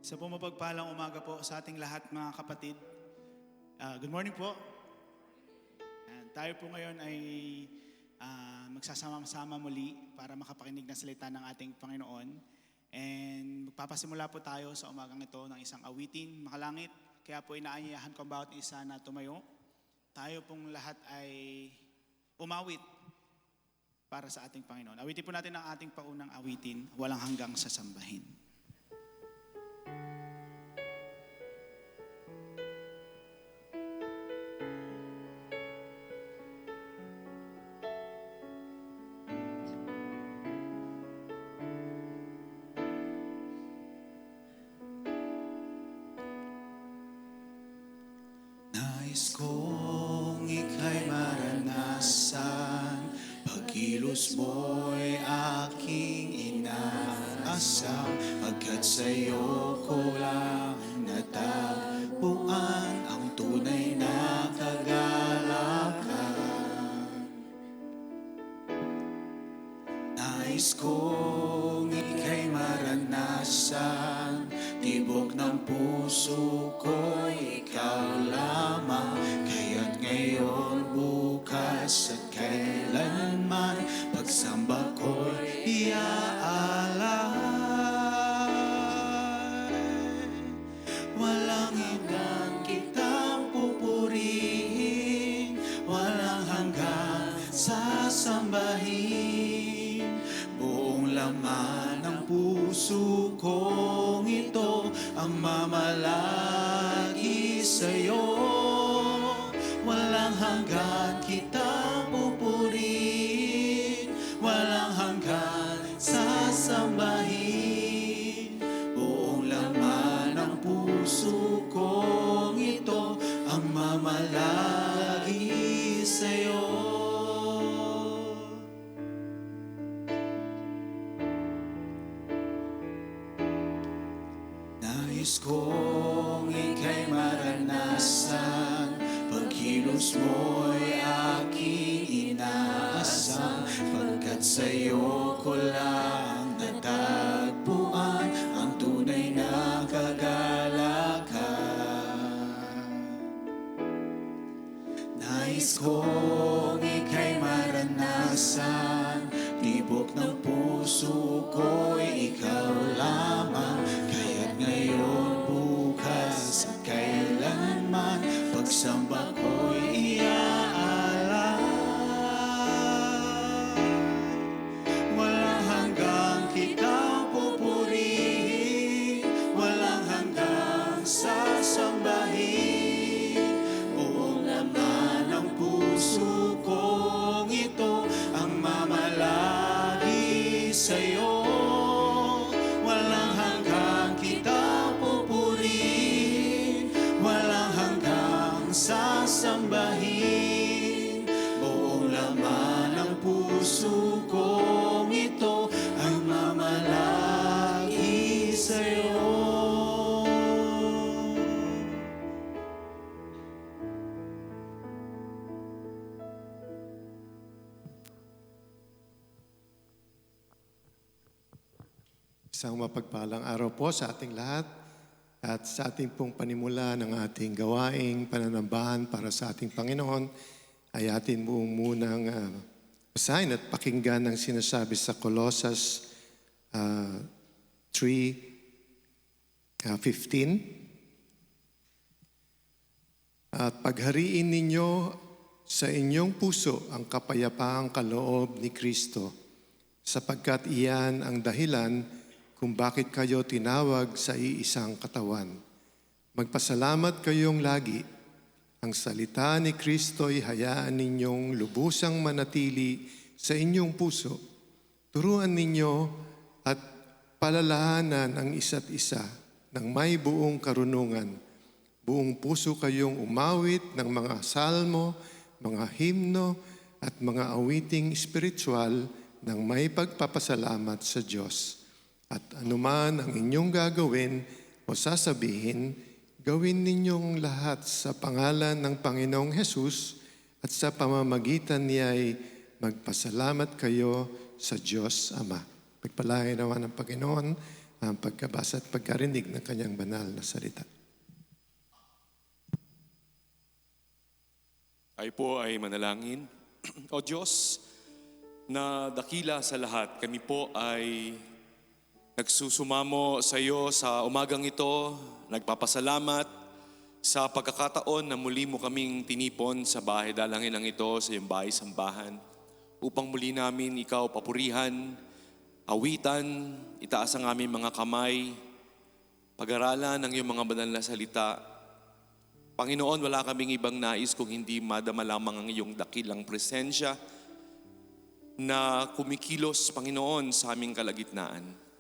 Sa po mapagpalang umaga po sa ating lahat mga kapatid. Good morning po. Tayo po ngayon ay magsasama-sama muli para makapakinig ng salita ng ating Panginoon. And magpapasimula po tayo sa umagang ito ng isang awitin makalangit. Kaya po inaanyayahan ko ang bawat isa na tumayo. Tayo pong lahat ay umawit para sa ating Panginoon. Awitin po natin ang ating paunang awitin, walang hanggang sasambahin. Nais kong ika'y maranasan, pagkilos mo'y aking inaasam, pagkat sa'yo ko lang natagpuan ang tunay na kagalakan. Nais kong ika'y maranasan, tibok ng puso ko'y ikaw lamang, kaya't ngayon, bukas at kailanman, pagsamba ko'y iaalay. Walang hanggan kitang pupurihin, walang hanggan sasambahin. Buong laman ng puso kong ito ang mamalagi sa'yo. Walang hanggan kitang pupurihin, walang hanggan sasambahin. Buong laman ng puso kong ito ang mamalagi sa'yo. Nais kong ika'y maranasan, pagkilos mo'y aking inaasam, pagkat sa'yo ko lang natagpuan ang tunay na kagalakan. Nais kong ika'y maranasan, tibok ng puso ko'y ikaw lamang, kaya't ngayon, bukas at kailanman, pagsamba ko'y iaalay. Walang hanggang kitang pupurihin, walang hanggang sasambahin. Buong laman ng puso kong ito ang mamalagi sa'yo. Walang hanggang kitang pupurihin, walang hanggang sasambahin. Buong laman ng puso kong ito ay mamalagi sa'yo. Isang mapagpalang araw po sa ating lahat at sa ating pong panimula ng ating gawaing pananambahan para sa ating Panginoon ay atin buong munang basahin at pakinggan ang sinasabi sa Colossus 3:15. At paghariin ninyo sa inyong puso ang kapayapaang kaloob ni Kristo, sapagkat iyan ang dahilan kung bakit kayo tinawag sa iisang katawan. Magpasalamat kayong lagi. Ang salita ni Kristo'y hayaan ninyong lubusang manatili sa inyong puso. Turuan ninyo at palalahanan ang isa't isa ng may buong karunungan. Buong puso kayong umawit ng mga salmo, mga himno at mga awiting espiritual ng may pagpapasalamat sa Diyos. At anuman ang inyong gagawin o sasabihin, gawin ninyong lahat sa pangalan ng Panginoong Hesus at sa pamamagitan niya ay magpasalamat kayo sa Diyos Ama. Pagpalain naman ng Panginoon ang pagkabasa at pagkarinig ng kanyang banal na salita. Tayo po ay manalangin. O Diyos, na dakila sa lahat, kami po ay nagsusumamo sa iyo sa umagang ito, nagpapasalamat sa pagkakataon na muli mo kaming tinipon sa bahay dalanginan ito, sa iyong bahay-sambahan, upang muli namin ikaw papurihan, awitan, itaas ang aming mga kamay, pag-aralan ng iyong mga banal na salita. Panginoon, wala kaming ibang nais kung hindi madama lamang ang iyong dakilang presensya na kumikilos, Panginoon, sa aming kalagitnaan.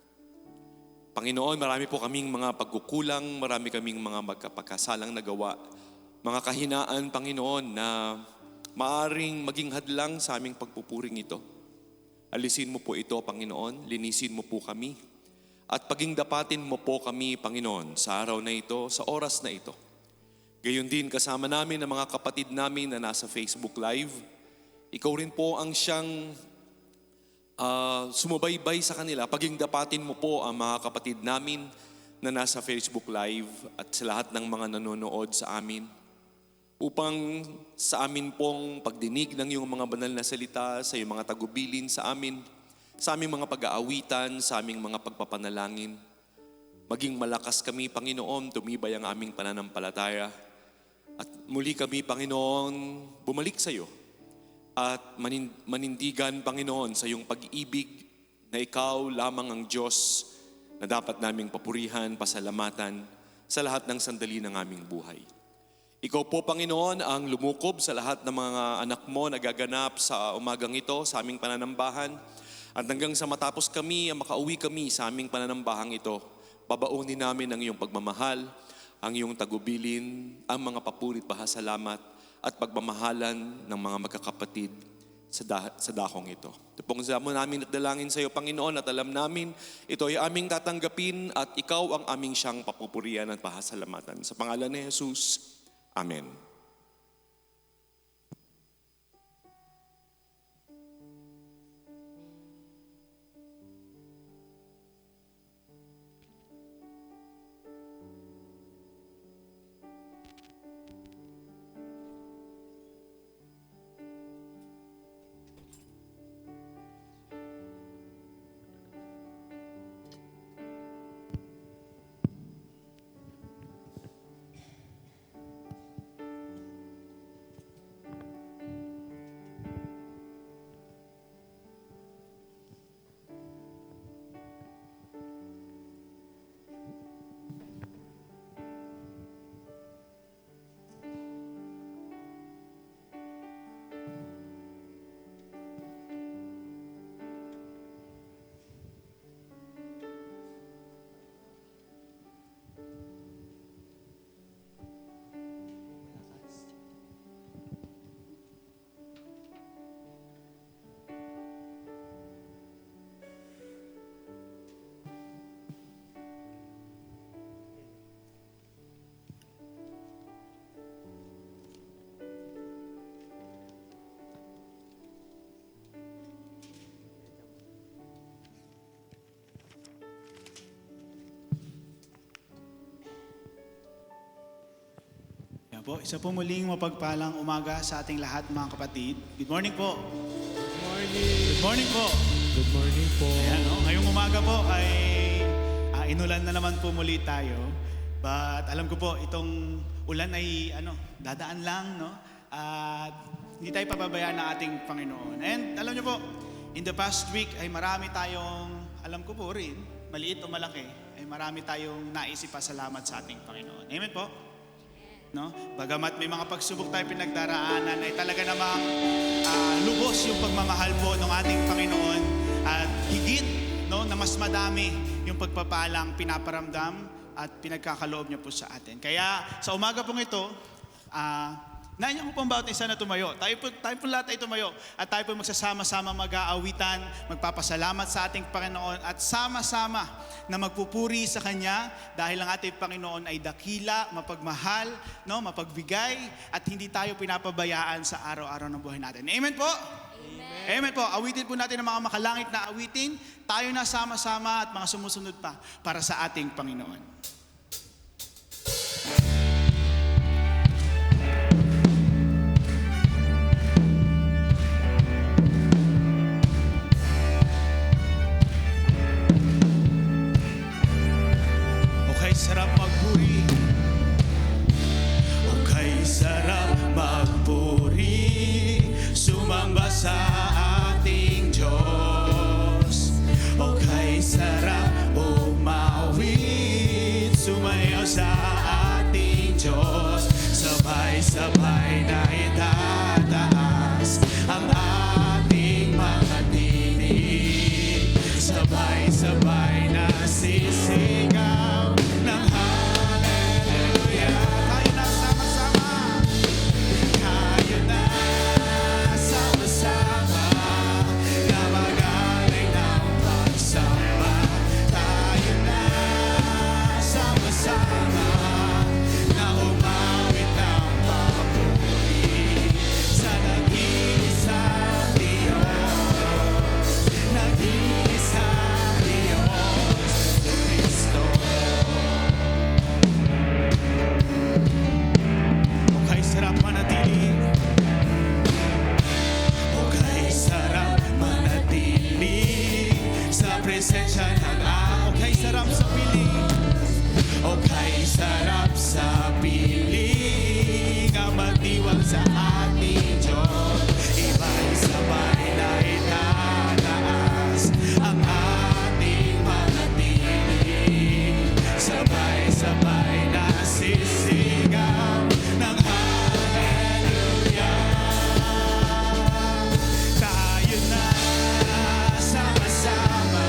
Panginoon, marami po kaming mga pagkukulang, marami kaming mga magkapagkasalang nagawa, mga kahinaan, Panginoon, na maaring maging hadlang sa aming pagpupuring ito. Alisin mo po ito, Panginoon, linisin mo po kami, at paging dapatin mo po kami, Panginoon, sa araw na ito, sa oras na ito. Gayon din kasama namin ang mga kapatid namin na nasa Facebook Live. Ikaw rin po ang siyang sumubaybay sa kanila. Paging dapatin mo po ang mga kapatid namin na nasa Facebook Live at sa lahat ng mga nanonood sa amin. Upang sa amin pong pagdinig ng iyong mga banal na salita, sa iyong mga tagubilin sa amin, sa aming mga pag-aawitan, sa aming mga pagpapanalangin. Maging malakas kami, Panginoon, tumibay ang aming pananampalataya. At muli kami, Panginoon, bumalik sa iyo at manindigan, Panginoon, sa iyong pag-ibig na ikaw lamang ang Diyos na dapat naming papurihan, pasalamatan sa lahat ng sandali ng aming buhay. Ikaw po, Panginoon, ang lumukob sa lahat ng mga anak mo na gaganap sa umagang ito, sa aming pananambahan. At hanggang sa matapos kami, makauwi kami sa aming pananambahang ito, babaunin namin ang iyong pagmamahal, ang iyong tagubilin, ang mga papurit pasasalamat at pagmamahalan ng mga magkakapatid sa dakong ito. Ito pong mo namin at dalangin sa iyo, Panginoon, at alam namin ito ay aming tatanggapin at ikaw ang aming siyang papupurian at pasasalamatan. Sa pangalan ni Jesus, Amen. Yan po, isa po muling mapagpalang umaga sa ating lahat, mga kapatid. Good morning po. Good morning. Good morning po. Good morning po. Ayan, ngayong umaga po ay inulan na naman po muli tayo. But alam ko po, itong ulan ay dadaan lang, no? At hindi tayo pababayaan ng ating Panginoon. And alam niyo po, in the past week ay marami tayong, alam ko po rin, maliit o malaki, ay marami tayong naisipasalamat sa ating Panginoon. Amen po? No? Bagamat may mga pagsubok tayo pinagdaraanan, ay talaga namang lubos yung pagmamahal po ng ating Panginoon at higit, no, na mas madami yung pagpapalang pinaparamdam at pinagkakaloob niya po sa atin. Kaya sa umaga pong ito, nandiyan ko pong bawat isa na tumayo. Tayo po lahat ay tumayo at tayo po magsasama-sama mag-aawitan, magpapasalamat sa ating Panginoon at sama-sama na magpupuri sa Kanya dahil ang ating Panginoon ay dakila, mapagmahal, no, mapagbigay at hindi tayo pinapabayaan sa araw-araw ng buhay natin. Amen po? Amen. Amen po. Awitin po natin ang mga makalangit na awitin. Tayo na sama-sama at mga sumusunod pa para sa ating Panginoon. Okay, sarap magpuri. Okay, sarap magpuri. Sumamba sa ating Diyos. Okay, sarap umawit. Sumayaw sa ating Diyos. Sabay-sabay na itataas ang ating mga tinig. Sabay-sabay na sisigaw ng hallelujah. Tayo na sama-sama. Tayo na sama-sama na magaling ng pagsamba. Tayo na sama-sama na umawit ng papuri sa nag-iisang Diyos. Nag-iisang Diyos, Kristo. Okay, sarap manatili. Okay, sarap manatili sa presensya ng okay, sarap sa piling. Okay, sarap sa piling ang magdiwang sa ating Diyos. Iba'y sabay na itataas ang ating mga tinig. Sabay-sabay na sisigaw ng hallelujah. Tayo na sama-sama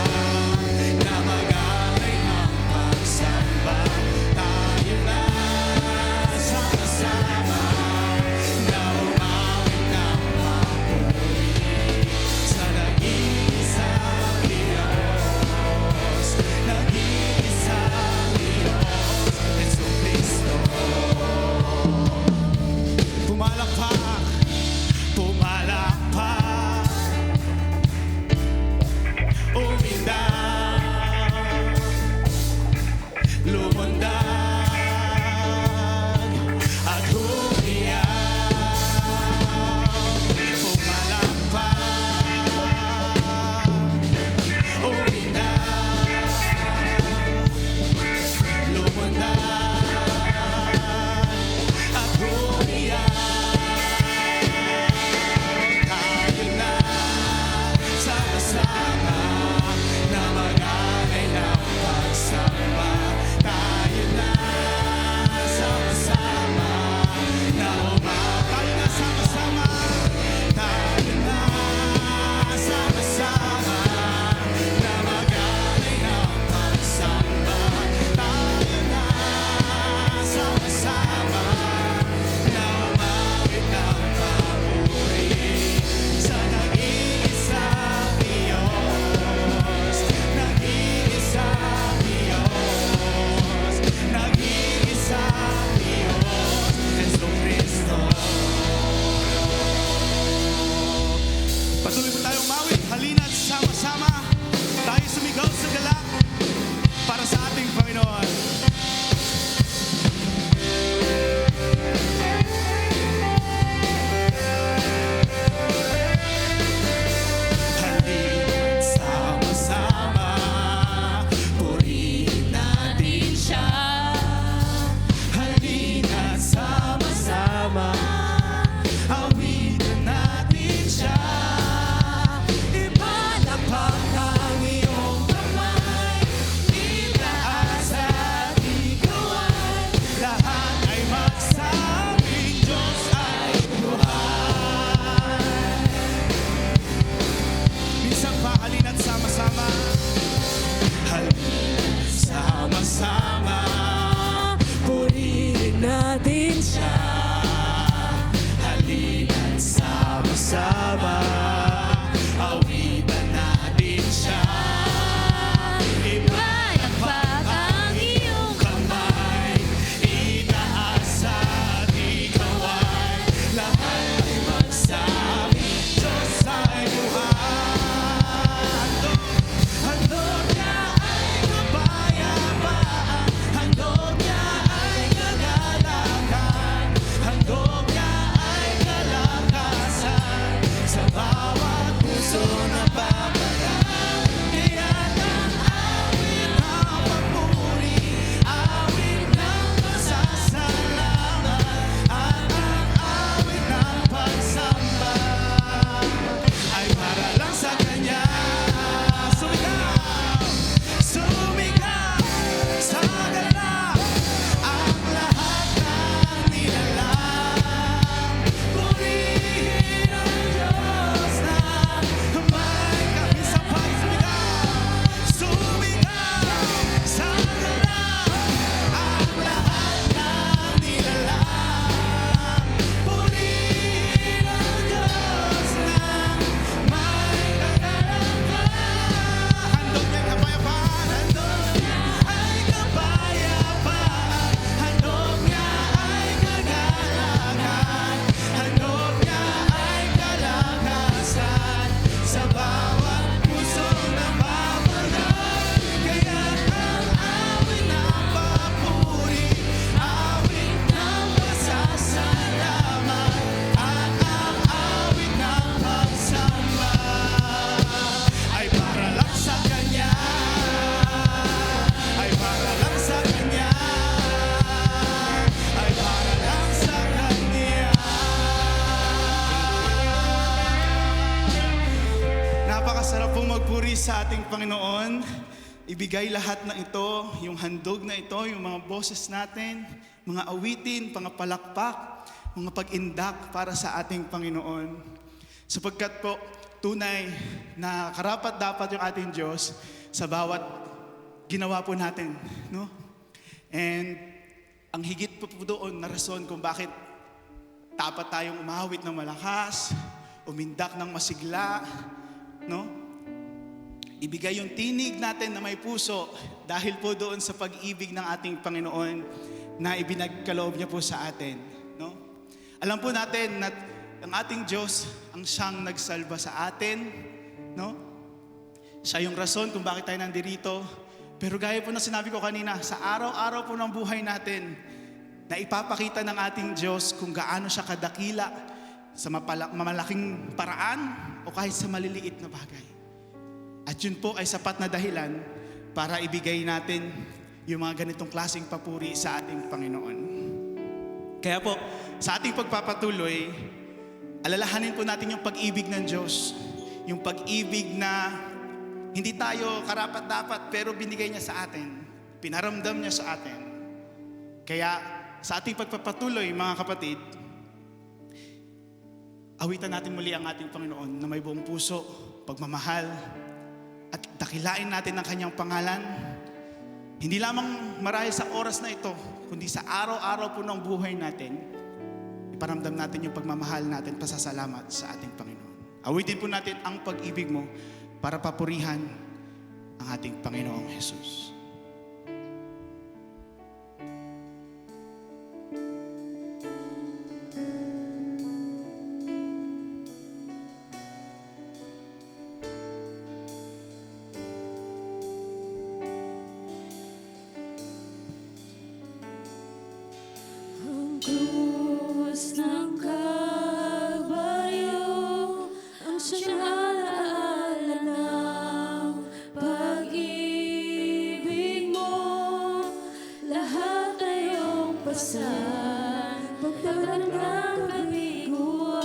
na magaling ang pagsamba. Tayo na sama-sama na umawit ng papuri sa nag-iisang Diyos. Nag-iisang Diyos, Jesucristo. Pumalakpak, pumalakpak, umindag, lumundag, at humiyaw. Pumalakpak, umindag, lumundag, at papuri sa ating Panginoon. Ibigay lahat na ito, yung handog na ito, yung mga boses natin, mga awitin, mga palakpak, mga pag-indak para sa ating Panginoon. Sapagkat po, tunay na karapat dapat yung ating Diyos sa bawat ginawa po natin. No? And ang higit po doon na rason kung bakit dapat tayong umawit ng malakas, umindak ng masigla, no? Ibigay yung tinig natin na may puso dahil po doon sa pag-ibig ng ating Panginoon na ibinagkaloob niya po sa atin. No? Alam po natin na ang ating Diyos ang siyang nagsalba sa atin. No? Siya yung rason kung bakit tayo nandirito. Pero gaya po na sinabi ko kanina, sa araw-araw po ng buhay natin, na ipapakita ng ating Diyos kung gaano siya kadakila sa mamalaking paraan o kahit sa maliliit na bagay. At yun po ay sapat na dahilan para ibigay natin yung mga ganitong klaseng papuri sa ating Panginoon. Kaya po, sa ating pagpapatuloy, alalahanin po natin yung pag-ibig ng Diyos. Yung pag-ibig na hindi tayo karapat-dapat pero binigay niya sa atin. Pinaramdam niya sa atin. Kaya sa ating pagpapatuloy, mga kapatid, awitan natin muli ang ating Panginoon na may buong puso, pagmamahal, at dakilain natin ang kanyang pangalan. Hindi lamang marahil sa oras na ito, kundi sa araw-araw po ng buhay natin, iparamdam natin yung pagmamahal natin, pasasalamat sa ating Panginoon. Awitin po natin ang pag-ibig mo para papurihan ang ating Panginoong Jesus. Krus ng Kalbaryo, ang siyang alaala ng pag-ibig mo. Lahat ay iyong pasan, pagdamdam ng kabiguan.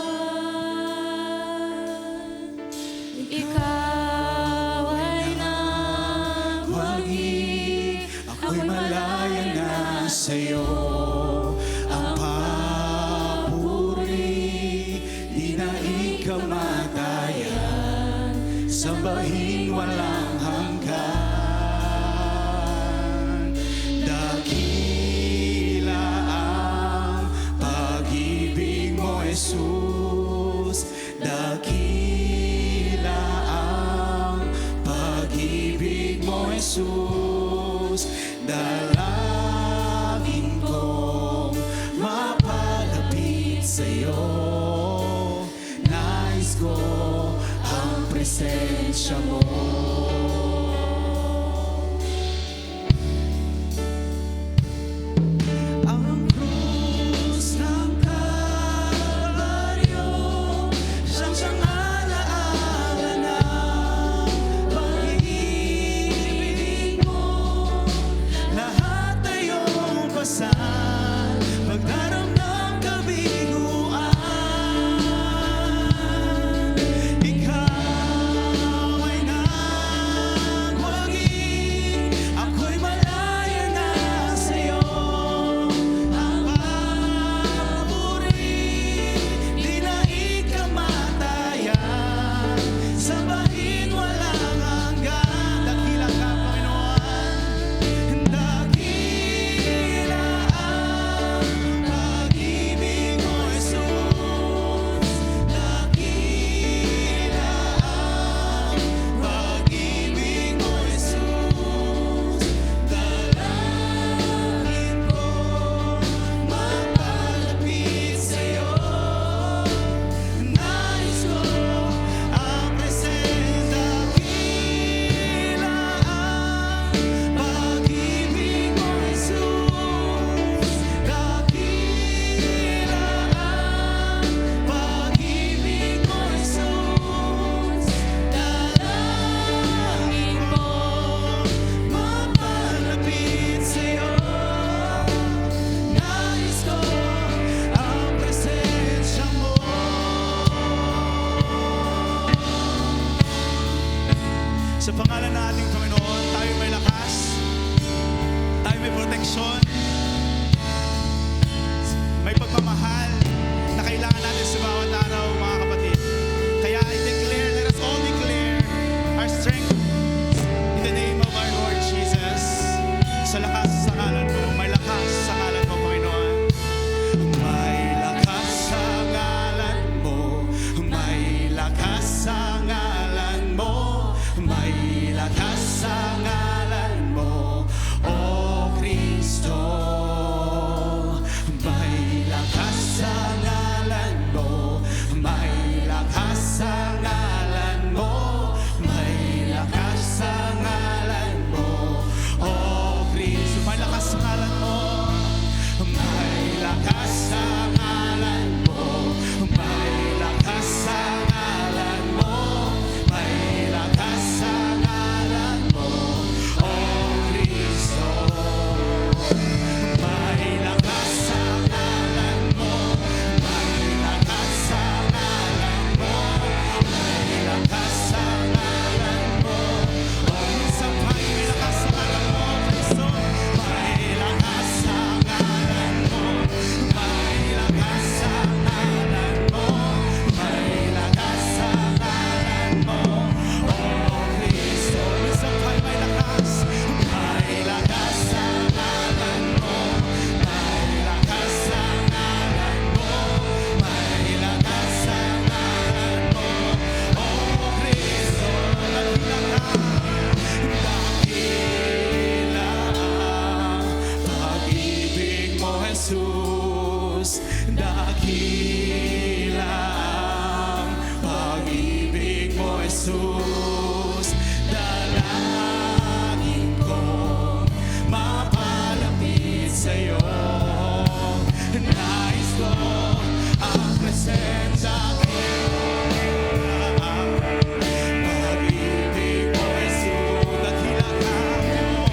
Ikaw ay nagwagi, ako'y malaya na sa'yo. Sambahin walang hanggan. Dakila ang pag-ibig mo, Jesus. Dakila ang pag-ibig mo, Jesus. Dalangin kong mapalapit sa'yo. Nais ko ang presensya mo. Ang krus ng Kalbaryo, siyang alaala ng pag-ibig mo. Lahat ay iyong pasan, pagdaramdam kabiguan. Ikaw ay dakila ang pag-ibig mo, Jesus. Dalangin kong mapalapit sa'yo. Nais ko ang presensya ko. Pag-ibig mo, Jesus. Dakila ka mo.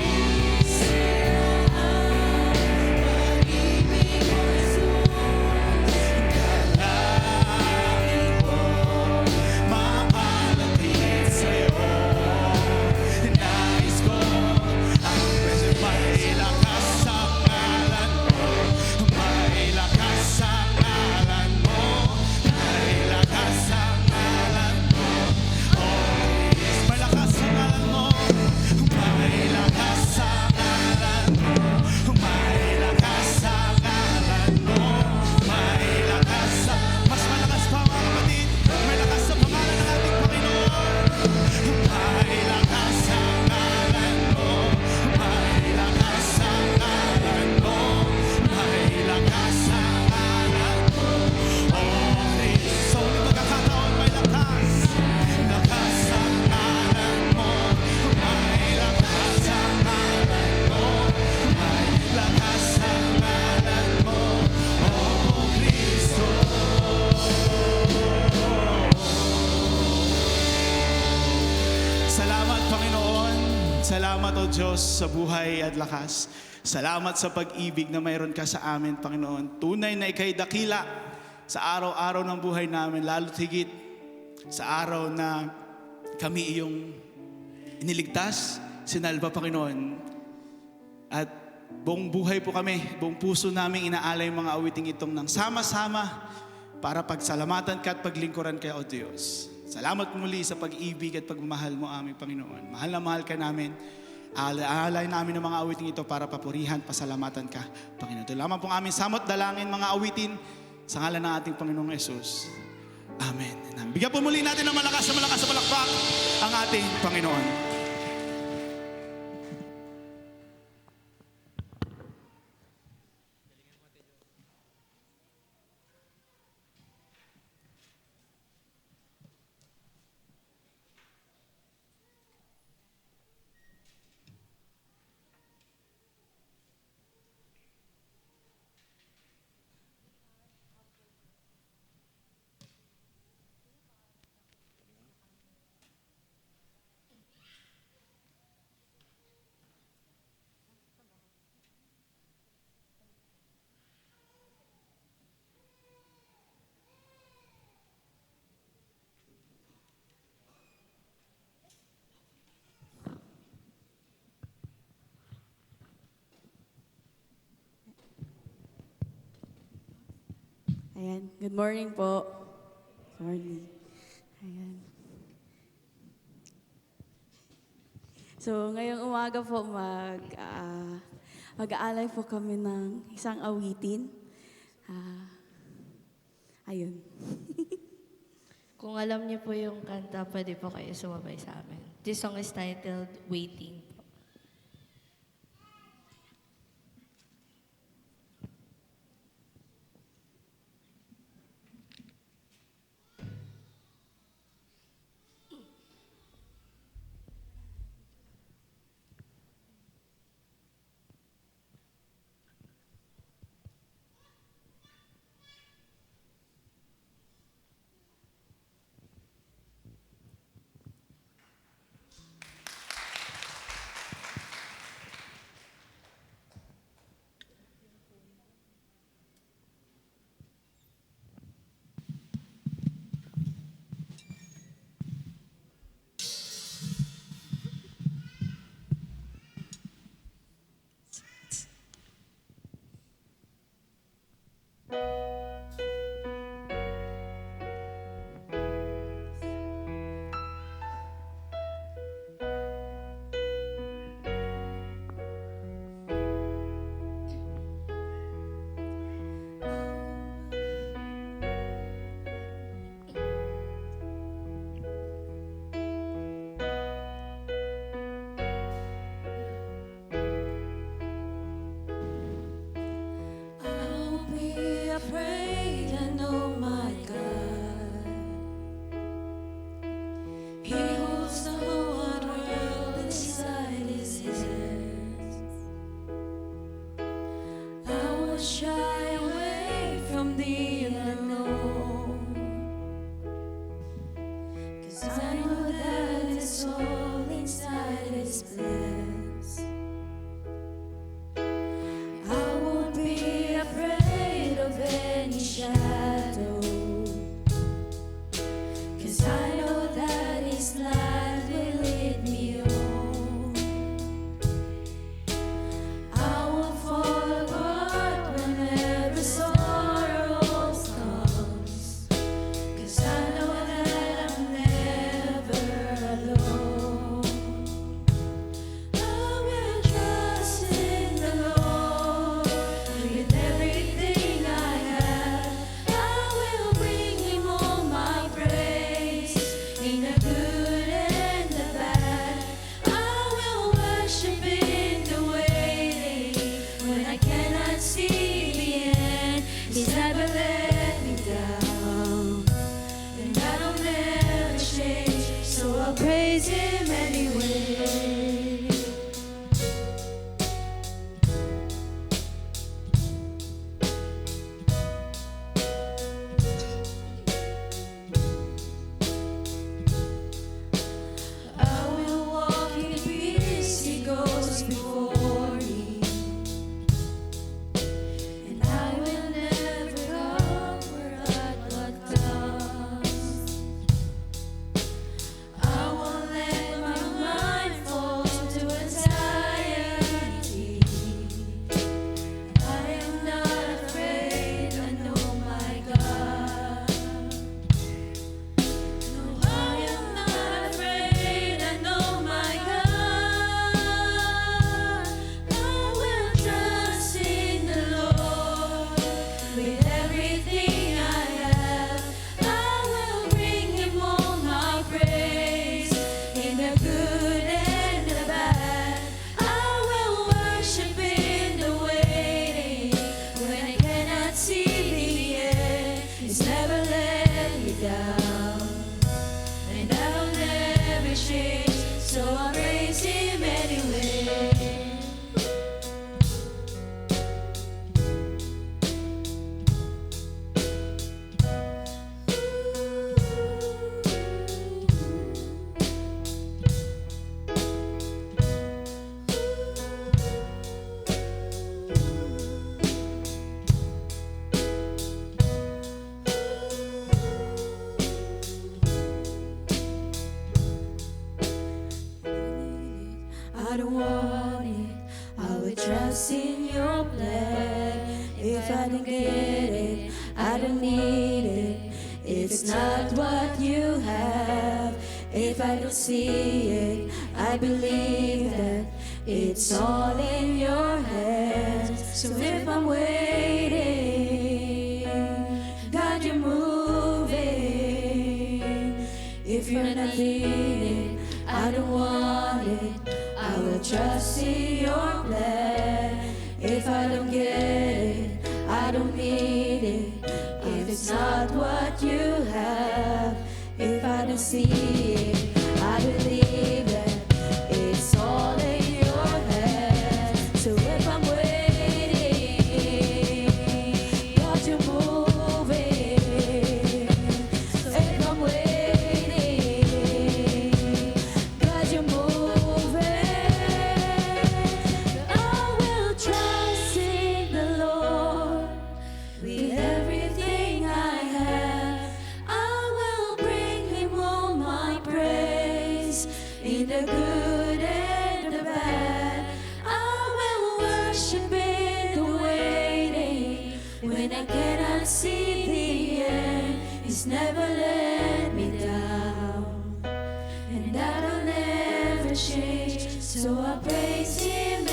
Dalangin ko mapalapit sa'yo. Nais ko ang presensya. May lakas sa ngalan mo. May lakas sa ngalan mo. May lakas sa ngalan mo. Oh, yes. May lakas sa ngalan mo. May lakas sa ngalan mo. May lakas sa ngalan mo. May lakas sa... Mas malakas pa mga kapatid. May lakas sa pangalan ng ating Panginoon. May lakas sa ngalan mo. May lakas sa ngalan mo. May lakas sa ngalan mo. Oh, Kristo, sa ulit pagkakataon, may lakas. Lakas sa ngalan mo. May lakas sa ngalan mo. May lakas sa ngalan mo. Oh, Kristo. Salamat, Panginoon. Salamat, O Diyos, sa buhay at lakas. Salamat sa pag-ibig na mayroon ka sa amin, Panginoon. Tunay na ika'y dakila sa araw-araw ng buhay namin, lalo't higit sa araw na kami iyong iniligtas, sinalba, Panginoon. At buong buhay po kami, buong puso namin inaalay ang mga awiting itong nang sama-sama para pagsalamatan ka at paglingkuran ka, O Diyos. Salamat muli sa pag-ibig at pagmamahal mo, aming Panginoon. Mahal na mahal ka namin. Alay namin ang mga awiting ito para papurihan, pasalamatan ka, Panginoon. Ito lamang pong aming samot dalangin, mga awitin sa ngalan ng ating Panginoong Yesus. Amen. Bigyan po muli natin ng malakas na palakpak ang ating Panginoon. Ayan. Good morning po. Good morning. Ayan. So, ngayong umaga po mag-aalay po kami ng isang awitin. Ayun. Kung alam niyo po yung kanta, pwede po kayo sumabay sa amin. This song is titled Waiting. down. And I'll never change, so I'll praise Him anyway. I don't want it, I would trust in your plan. If I don't get it, I don't need it. If it's not what you have, if I don't see it, I believe that it's all in your hands. So if I'm waiting, God, you're moving. If you're not in it, I don't want it. I will trust in your plan. If I don't get it, I don't need it. If it's not what you have, if I don't see it, I believe that it's all in your hands. So if I'm waiting, God, you're moving. So if I'm waiting, God, you're moving. I will trust in the Lord with everything I have. I will bring Him all my praise in the good and the bad. I will worship in the waiting when I cannot see the end. He's never let me down, and that'll never change. So I praise Him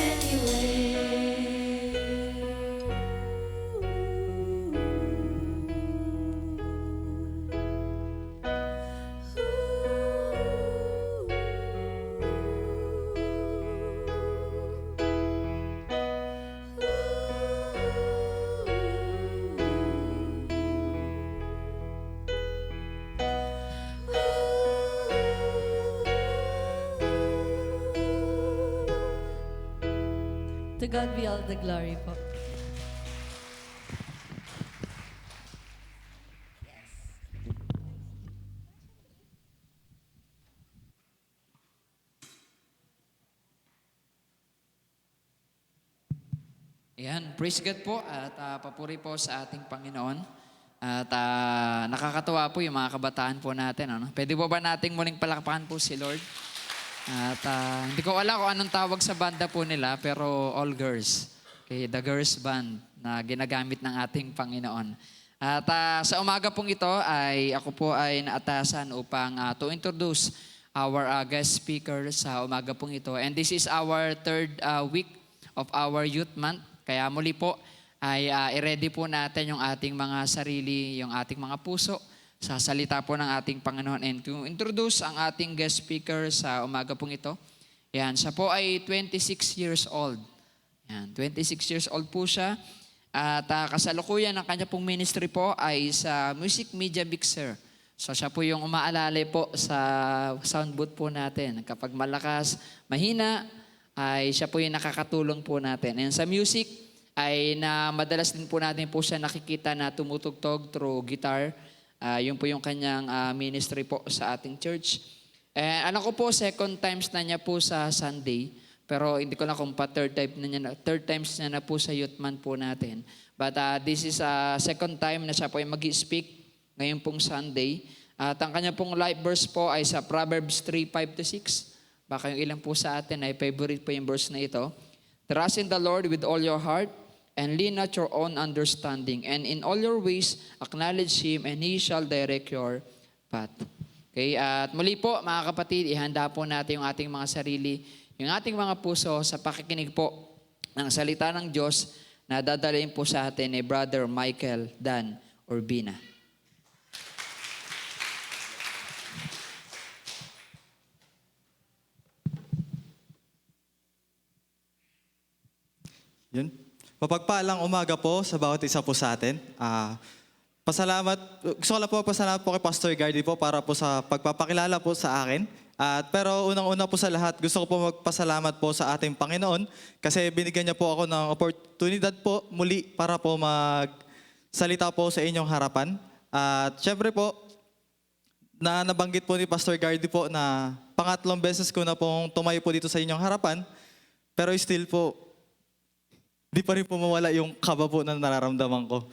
To God be all the glory po. Ayan, praise God po at papuri po sa ating Panginoon. At nakakatuwa po yung mga kabataan po natin. Ano? Pwede po ba nating muling palakpakan po si Lord? At hindi ko alam kung anong tawag sa banda po nila, pero all girls. Okay, the girls band na ginagamit ng ating Panginoon. At sa umaga pong ito ay ako po ay naatasan upang to introduce our guest speaker sa umaga pong ito. And this is our third week of our youth month. Kaya muli po ay i-ready po natin yung ating mga sarili, yung ating mga puso sa salita po ng ating Panginoon. And to introduce ang ating guest speaker sa umaga pong ito, yan, siya po ay 26 years old. Yan, 26 years old po siya. At kasalukuyan ng kanya pong ministry po ay sa music media mixer. So siya po yung umaalalay po sa sound booth po natin. Kapag malakas, mahina, ay siya po yung nakakatulong po natin. And sa music, ay na madalas din po natin po siya nakikita na tumutugtog through guitar. Yun po yung kanyang ministry po sa ating church. Alam ko po, second times na niya po sa Sunday. Pero hindi ko na kung pa third times niya na po sa youth month po natin. But this is second time na siya po ay mag-speak ngayon pong Sunday. At ang kanya pong life verse po ay sa Proverbs 3:5-6. Baka yung ilan po sa atin ay favorite po yung verse na ito. Trust in the Lord with all your heart and lean not your own understanding. And in all your ways, acknowledge Him and He shall direct your path. Okay, at muli po mga kapatid, ihanda po natin yung ating mga sarili, yung ating mga puso sa pakikinig po ng salita ng Diyos na dadalhin po sa atin ni Brother Michael Dan Urbina. Yun. Mapagpalang umaga po sa bawat isa po sa atin. Gusto ko lang po pasalamat po kay Pastor Gardy po para po sa pagpapakilala po sa akin. Pero unang-una po sa lahat, gusto ko po magpasalamat po sa ating Panginoon kasi binigyan niya po ako ng oportunidad po muli para po magsalita po sa inyong harapan. At syempre po, nabanggit po ni Pastor Gardy po na pangatlong beses ko na pong tumayo po dito sa inyong harapan. Pero still po, di pa rin po mawala yung kaba po na nararamdaman ko.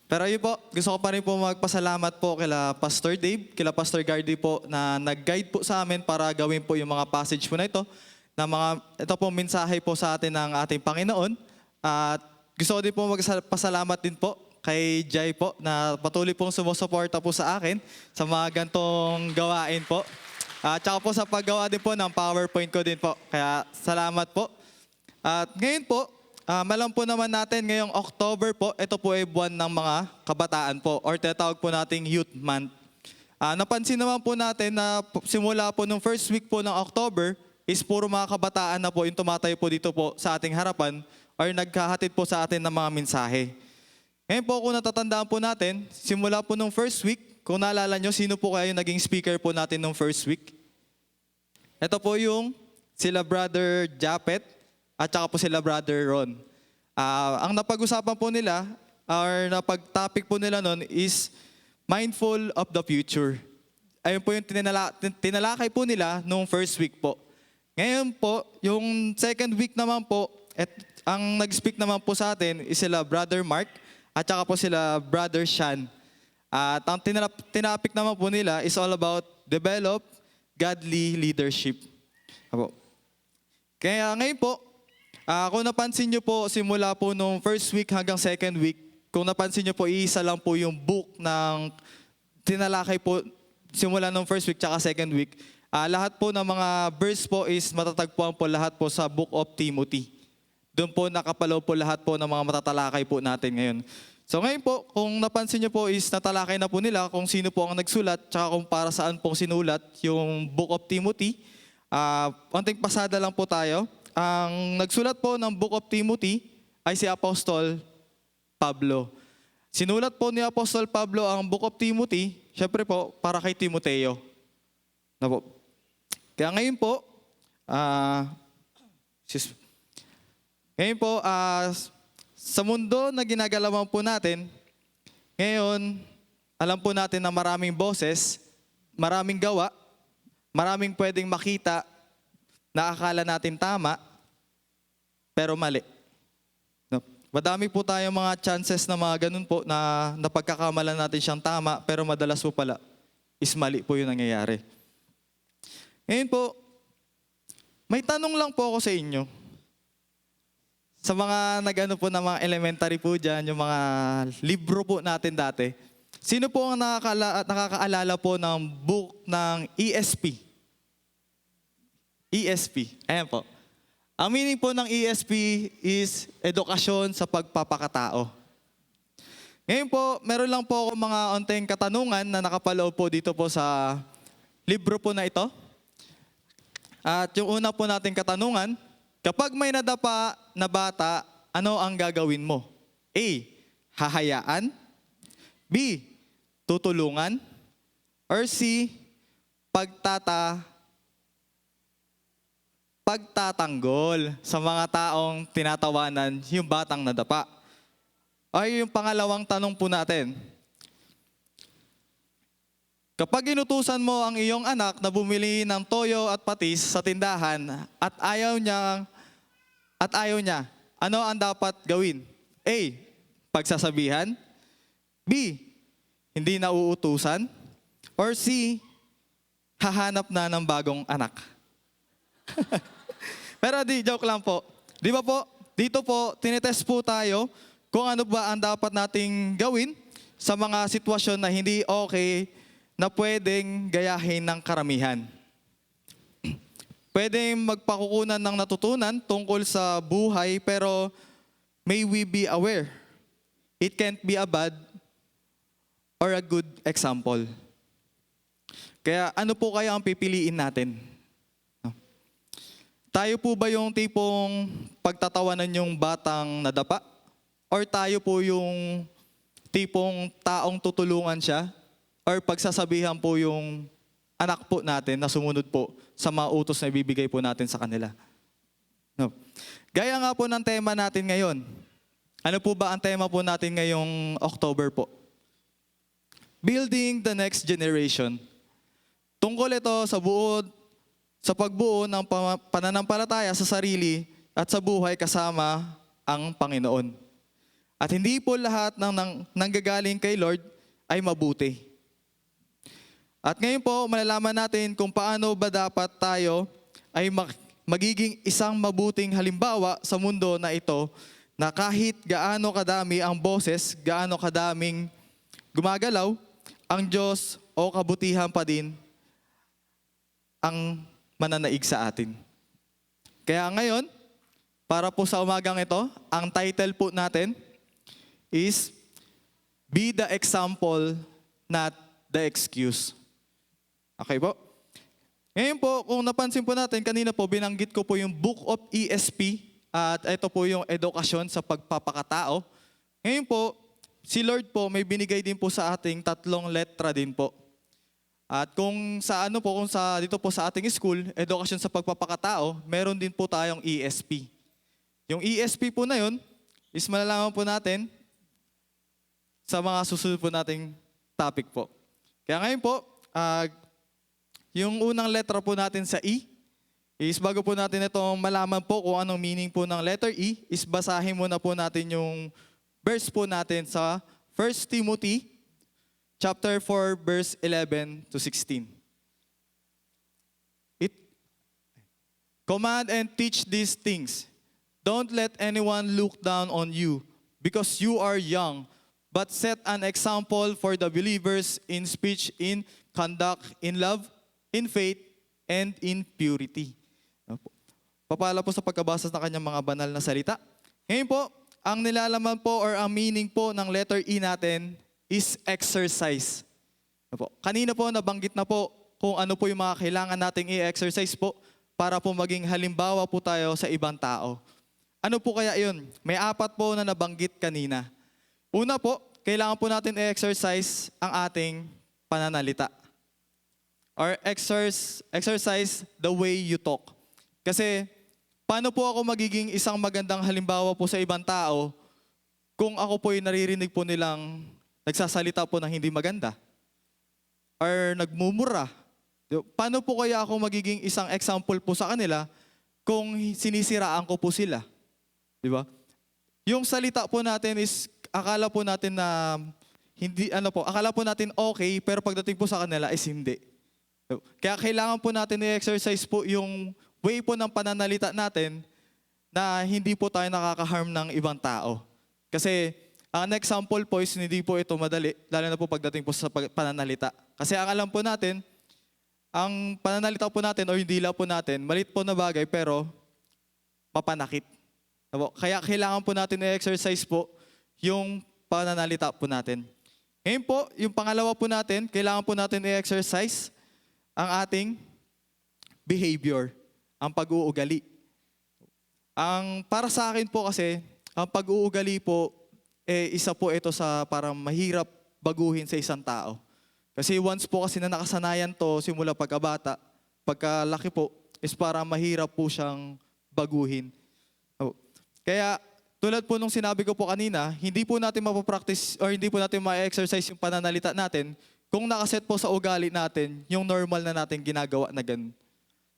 Pero yun po, gusto ko pa rin po magpasalamat po kila Pastor Dave, kila Pastor Gardy po na nag-guide po sa amin para gawin po yung mga passage po na ito. Ito po mensahe po sa atin ng ating Panginoon. At gusto ko din po magpasalamat din po kay Jai po na patuloy pong sumusuporta po sa akin sa mga gantong gawain po. At saka po sa paggawa din po ng PowerPoint ko din po. Kaya salamat po. At ngayon po, malam po naman natin ngayong October po, ito po ay buwan ng mga kabataan po or tinatawag po nating Youth Month. Napansin naman po natin na simula po nung first week po ng October is puro mga kabataan na po yung tumatayo po dito po sa ating harapan or naghahatid po sa atin ng mga mensahe. Ngayon po kung natatandaan po natin, simula po nung first week, kung naalala nyo, sino po kayo naging speaker po natin nung first week? Ito po yung sila Brother Japet at saka po sila Brother Ron. Ang napag-usapan po nila or napag-topic po nila noon is mindful of the future. Ayun po yung tinalakay po nila nung first week po. Ngayon po, yung second week naman po, ang nag-speak naman po sa atin is sila Brother Mark at saka po sila Brother Sean. At ang tinapik naman po nila is all about develop godly leadership. Apo. Kaya ngayon po, kung napansin nyo po, simula po nung first week hanggang second week, kung napansin nyo po, isa lang po yung book ng tinalakay po simula nung first week tsaka second week. Lahat po ng mga verse po is matatagpuan po lahat po sa Book of Timothy. Doon po nakapalaw po lahat po ng mga matatalakay po natin ngayon. So ngayon po, kung napansin nyo po is natalakay na po nila kung sino po ang nagsulat tsaka kung para saan po sinulat yung Book of Timothy. Konting pasada lang po tayo. Ang nagsulat po ng Book of Timothy ay si Apostol Pablo. Sinulat po ni Apostol Pablo ang Book of Timothy, syempre po, para kay Timoteo. Na po. Kaya ngayon po, sa mundo na ginagalawan po natin, ngayon, alam po natin na maraming boses, maraming gawa, maraming pwedeng makita na akala natin tama, pero mali. No? Madami po tayong mga chances na mga ganun po na napagkakamalan natin siyang tama, pero madalas po pala is mali po yung nangyayari. Ngayon po, may tanong lang po ako sa inyo. Sa mga nag-ano po na mga elementary po dyan, yung mga libro po natin dati, sino po ang nakakaalala po ng book ng ESP? ESP. Ayan po. Ang meaning po ng ESP is edukasyon sa pagpapakatao. Ngayon po, meron lang po ako mga onting katanungan na nakapaloob po dito po sa libro po na ito. At yung una po nating katanungan, kapag may nadapa na bata, ano ang gagawin mo? A. Hahayaan. B. Tutulungan. Or C. Pagtatanggol sa mga taong tinatawanan yung batang nadapa. Ay yung pangalawang tanong po natin. Kapag inutusan mo ang iyong anak na bumili ng toyo at patis sa tindahan at ayaw niya, ano ang dapat gawin? A. Pagsasabihan. B. Hindi na uutusan. Or C. Hahanap na ng bagong anak. Pero joke lang po. Di ba po, dito po, tinitest po tayo kung ano ba ang dapat nating gawin sa mga sitwasyon na hindi okay na pwedeng gayahin ng karamihan. Pwedeng magpakukunan ng natutunan tungkol sa buhay pero may we be aware. It can't be a bad or a good example. Kaya ano po kaya ang pipiliin natin? Tayo po ba yung tipong pagtatawanan yung batang nadapa? Or tayo po yung tipong taong tutulungan siya or pagsasabihan po yung anak po natin na sumunod po sa mga utos na ibibigay po natin sa kanila. No. Gaya nga po ng tema natin ngayon. Ano po ba ang tema po natin ngayong October po? Building the next generation. Tungkol ito sa pagbuo ng pananampalataya sa sarili at sa buhay kasama ang Panginoon. At hindi po lahat ng nanggagaling kay Lord ay mabuti. At ngayon po, malalaman natin kung paano ba dapat tayo ay magiging isang mabuting halimbawa sa mundo na ito na kahit gaano kadami ang boses, gaano kadaming gumagalaw, ang Diyos o kabutihan pa din ang mananaig sa atin. Kaya ngayon, para po sa umagang ito, ang title po natin is Be the Example, Not the Excuse. Okay po? Ngayon po, kung napansin po natin, kanina po binanggit ko po yung Book of ESP at ito po yung edukasyon sa pagpapakatao. Ngayon po, si Lord po may binigay din po sa ating 3 letra din po. At kung sa ano po, dito po sa ating school, edukasyon sa pagpapakatao, meron din po tayong ESP. Yung ESP po na yun, is malalaman po natin sa mga susunod po nating topic po. Kaya ngayon po, yung unang letra po natin sa E, is bago po natin itong malaman po kung anong meaning po ng letter E, is basahin muna po natin yung verse po natin sa 1 Timothy chapter 4, verse 11 to 16. Command and teach these things. Don't let anyone look down on you because you are young, but set an example for the believers in speech, in conduct, in love, in faith, and in purity. Papala po sa pagkabasa ng kanyang mga banal na salita. Ngayon po, ang nilalaman po or ang meaning po ng letter E natin is exercise. Kanina po nabanggit na po kung ano po yung mga kailangan nating i-exercise po para po maging halimbawa po tayo sa ibang tao. Ano po kaya yun? May 4 po na nabanggit kanina. Una po, kailangan po natin i-exercise ang ating pananalita. Or exercise the way you talk. Kasi paano po ako magiging isang magandang halimbawa po sa ibang tao kung ako po ay naririnig po nilang nagsasalita po ng hindi maganda? Or nagmumura? Paano po kaya ako magiging isang example po sa kanila kung sinisiraan ko po sila? Di ba? Yung salita po natin is akala po natin na akala po natin okay, pero pagdating po sa kanila is hindi. Kaya kailangan po natin i-exercise po yung way po ng pananalita natin na hindi po tayo nakaka-harm ng ibang tao. Kasi ang example po is hindi po ito madali, lalo na po pagdating po sa pananalita. Kasi ang alam po natin, ang pananalita po natin o yung dila po natin, maliit po na bagay pero mapanakit. Kaya kailangan po natin i-exercise po yung pananalita po natin. Ngayon po, yung pangalawa po natin, kailangan po natin i-exercise ang ating behavior, ang pag-uugali. Para sa akin po kasi, ang pag-uugali po, isa po ito sa parang mahirap baguhin sa isang tao. Kasi once po kasi na nakasanayan to simula pagkabata, pagkalaki po, is parang mahirap po siyang baguhin. Kaya tulad po nung sinabi ko po kanina, hindi po natin mapapractice or hindi po natin ma-exercise yung pananalita natin kung nakaset po sa ugali natin yung normal na natin ginagawa na ganun.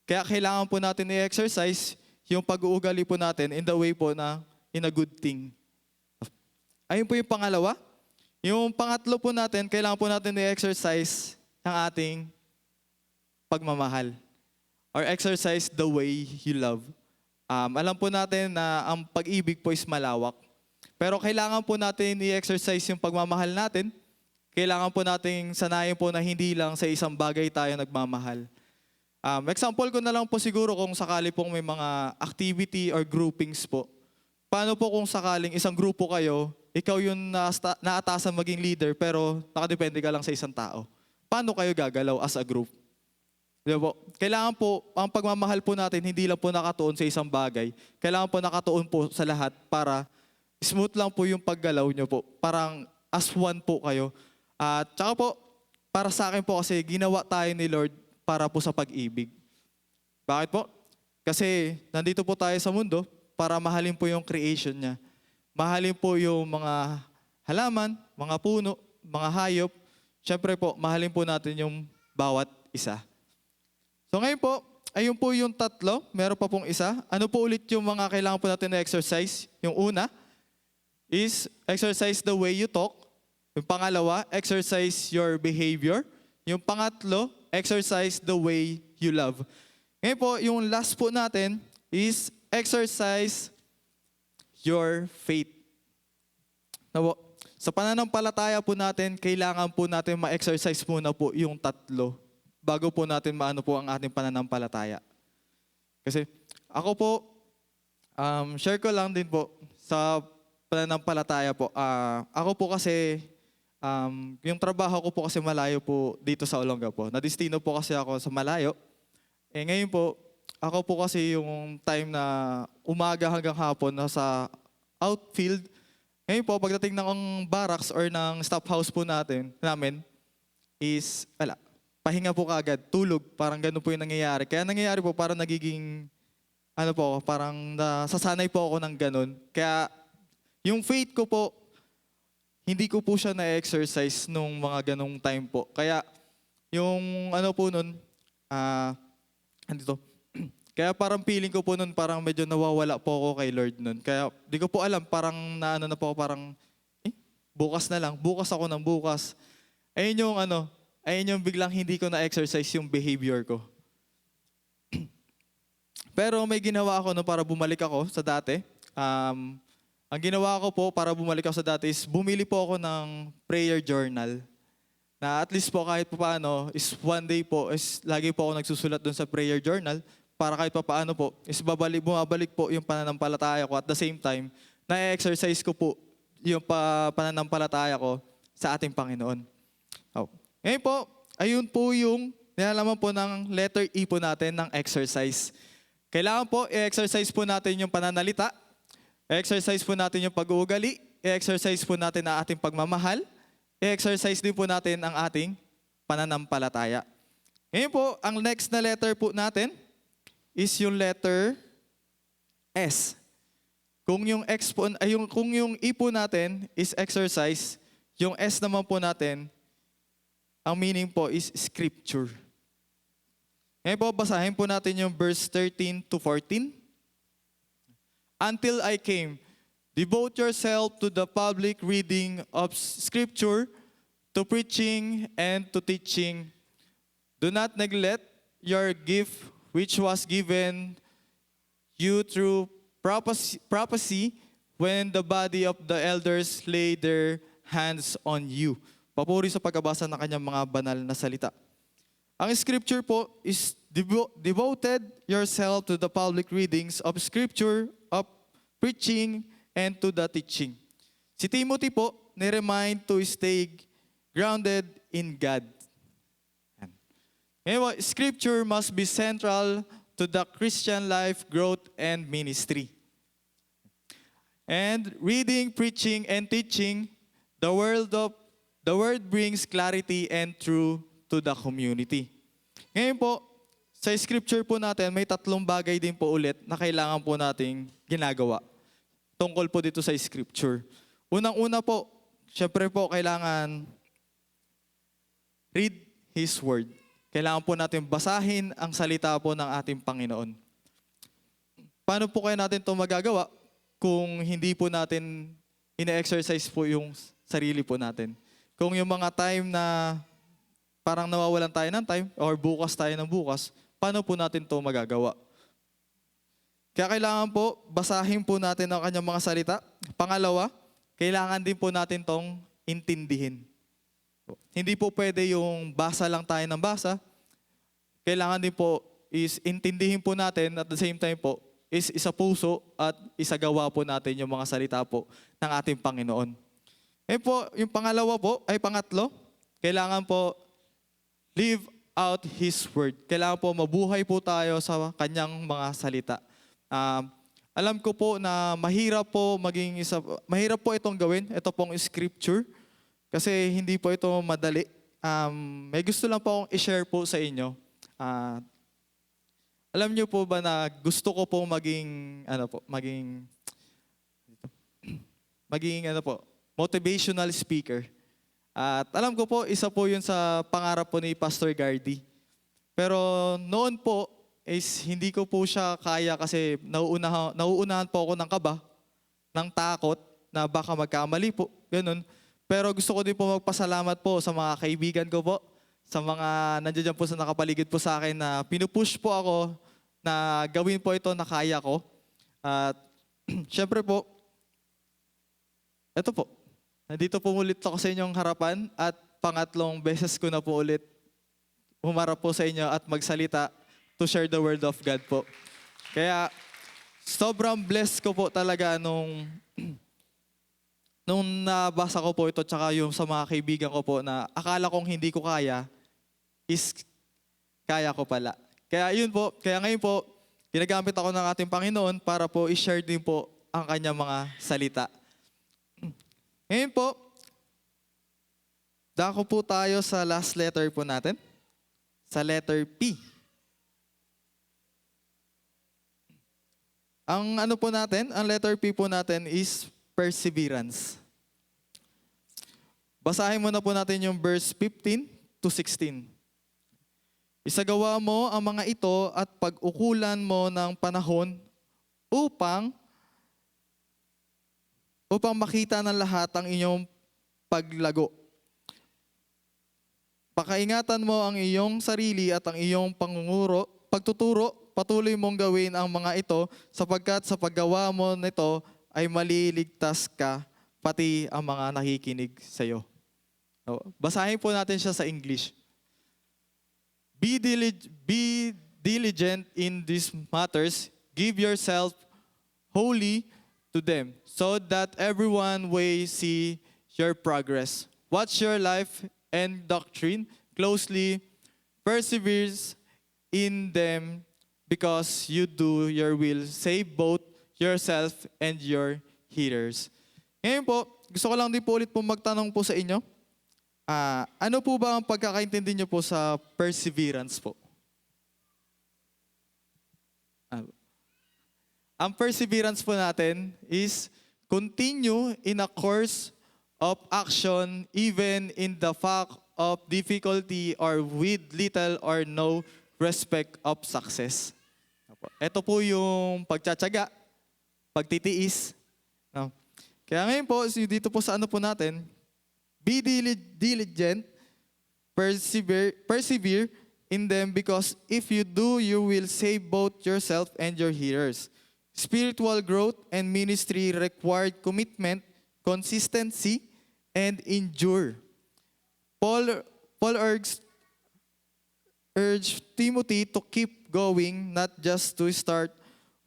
Kaya kailangan po natin i-exercise yung pag-uugali po natin in the way po na in a good thing. Ayun po yung pangalawa. Yung pangatlo po natin, kailangan po natin i-exercise ang ating pagmamahal. Or exercise the way you love. Alam po natin na ang pag-ibig po is malawak. Pero kailangan po natin i-exercise yung pagmamahal natin. Kailangan po natin sanayin po na hindi lang sa isang bagay tayo nagmamahal. Example ko na lang po siguro kung sakali pong may mga activity or groupings po. Paano po kung sakaling isang grupo kayo, ikaw yung naatasan maging leader pero nakadepende ka lang sa isang tao? Paano kayo gagalaw as a group? Di ba po? Kailangan po, ang pagmamahal po natin hindi lang po nakatuon sa isang bagay. Kailangan po nakatuon po sa lahat para smooth lang po yung paggalaw nyo po. Parang as one po kayo. At tsaka po, para sa akin po kasi ginawa tayo ni Lord para po sa pag-ibig. Bakit po? Kasi nandito po tayo sa mundo para mahalin po yung creation niya. Mahalin po yung mga halaman, mga puno, mga hayop. Siyempre po, mahalin po natin yung bawat isa. So ngayon po, ayun po yung tatlo. Meron pa pong isa. Ano po ulit yung mga kailangan po natin na exercise? Yung una is exercise the way you talk. Yung pangalawa, exercise your behavior. Yung pangatlo, exercise the way you love. Ngayon po, yung last po natin is exercise your faith. Sa pananampalataya po natin, kailangan po natin ma-exercise muna po yung tatlo bago po natin maano po ang ating pananampalataya. Kasi ako po, share ko lang din po sa pananampalataya po. Ako po kasi, yung trabaho ko po kasi malayo po dito sa Olonga po. Nadistino po kasi ako sa malayo. Ngayon po, ako po kasi yung time na umaga hanggang hapon nasa outfield. Ngayon po, pagdating ng barracks or ng staff house po namin is, pahinga po kaagad, tulog. Parang ganun po yung nangyayari. Kaya nangyayari po, parang nagiging, parang nasasanay po ako ng ganun. Kaya yung faith ko po, hindi ko po siya na-exercise nung mga ganung time po. Kaya yung po nun, kaya parang feeling ko po nun, parang medyo nawawala po ako kay Lord nun. Kaya di ko po alam, parang na po ako, parang bukas na lang, bukas ako ng bukas. Ayun yung biglang hindi ko na-exercise yung behavior ko. Pero may ginawa ako para bumalik ako sa dati. Ang ginawa ko po para bumalik ako sa dati is bumili po ako ng prayer journal. Na at least po kahit paano is one day po is lagi po ako nagsusulat doon sa prayer journal para kahit paano po is bumabalik po yung pananampalataya ko at the same time na-exercise ko po yung pananampalataya ko sa ating Panginoon. Ngayon po, ayun po yung nilalaman po ng letter E po natin ng exercise. Kailangan po i-exercise po natin yung pananalita, i-exercise po natin yung pag-uugali, i-exercise po natin ang ating pagmamahal, i-exercise din po natin ang ating pananampalataya. Ngayon po, ang next na letter po natin is yung letter S. Kung yung E po natin is exercise, yung S naman po natin, ang meaning po is scripture. Ngayon po, basahin po natin yung verse 13 to 14. Until I came, devote yourself to the public reading of Scripture, to preaching and to teaching. Do not neglect your gift which was given you through prophecy when the body of the elders laid their hands on you. Papuri sa pagkabasa ng kanyang mga banal na salita. Ang Scripture po is devoted yourself to the public readings of Scripture, of preaching, and to the teaching. Si Timothy po, ni-remind to stay grounded in God. Ngayon, Scripture must be central to the Christian life, growth, and ministry. And reading, preaching, and teaching, the word brings clarity and truth to the community. Ngayon po, sa Scripture po natin, may tatlong bagay din po ulit na kailangan po nating ginagawa tungkol po dito sa Scripture. Unang-una po, syempre po, kailangan read His Word. Kailangan po natin basahin ang salita po ng ating Panginoon. Paano po kaya natin ito magagawa kung hindi po natin ina-exercise po yung sarili po natin? Kung yung mga time na parang nawawalan tayo ng time or bukas tayo ng bukas, paano po natin ito magagawa? Kaya kailangan po, basahin po natin ang kanyang mga salita. Pangalawa, kailangan din po natin itong intindihin. Hindi po pwede yung basa lang tayo ng basa. Kailangan din po is intindihin po natin at the same time po is isa puso at isagawa po natin yung mga salita po ng ating Panginoon. Yung pangatlo, kailangan po live out His Word. Kailangan po mabuhay po tayo sa kanyang mga salita. Alam ko po na mahirap po itong gawin. Ito pong Scripture. kasi hindi po ito madali. May gusto lang po akong i-share po sa inyo. Alam niyo po ba na gusto ko po maging motivational speaker. At alam ko po, isa po yun sa pangarap po ni Pastor Gardy. Pero noon po, is hindi ko po siya kaya kasi nauunahan po ako ng kaba, ng takot na baka magkamali po, ganun. Pero gusto ko din po magpasalamat po sa mga kaibigan ko po, sa mga nandiyan po sa nakapaligid po sa akin na pinupush po ako na gawin po ito na kaya ko. At syempre po, ito po, nandito po ulit ako sa inyong harapan at pangatlong beses ko na po ulit humarap po sa inyo at magsalita to share the word of God po. Kaya sobrang blessed ko po talaga nung nabasa ko po ito tsaka yung sa mga kaibigan ko po na akala kong hindi ko kaya is kaya ko pala. Kaya yun po, kaya ngayon po, ginagamit ako ng ating Panginoon para po i-share din po ang kanyang mga salita. Ngayon po, dako po tayo sa last letter po natin. Sa letter P. Ang ano po natin, ang letter P po natin is perseverance. Basahin muna po natin yung verse 15 to 16. Isagawa mo ang mga ito at pag-ukulan mo ng panahon upang makita ng lahat ang inyong paglago. Pakaingatan mo ang iyong sarili at ang iyong pagtuturo, patuloy mong gawin ang mga ito sapagkat sa paggawa mo nito ay maliligtas ka, pati ang mga nakikinig sa iyo. Basahin po natin siya sa English. Be diligent in these matters, give yourself wholly to them, so that everyone may see your progress. Watch your life and doctrine closely, perseveres in them, because you do your will, save both yourself and your hearers. Ngayon po, gusto ko lang din po ulit po magtanong po sa inyo. Ano po ba ang pagkakaintindi niyo po sa perseverance po? Ang perseverance po natin is continue in a course of action even in the fact of difficulty or with little or no respect of success. Ito po yung pagtsatsaga, pagtitiis. No? Kaya ngayon po, dito po sa ano po natin, be diligent, persevere in them, because if you do, you will save both yourself and your hearers. Spiritual growth and ministry required commitment, consistency, and endure. Paul urged Timothy to keep going, not just to start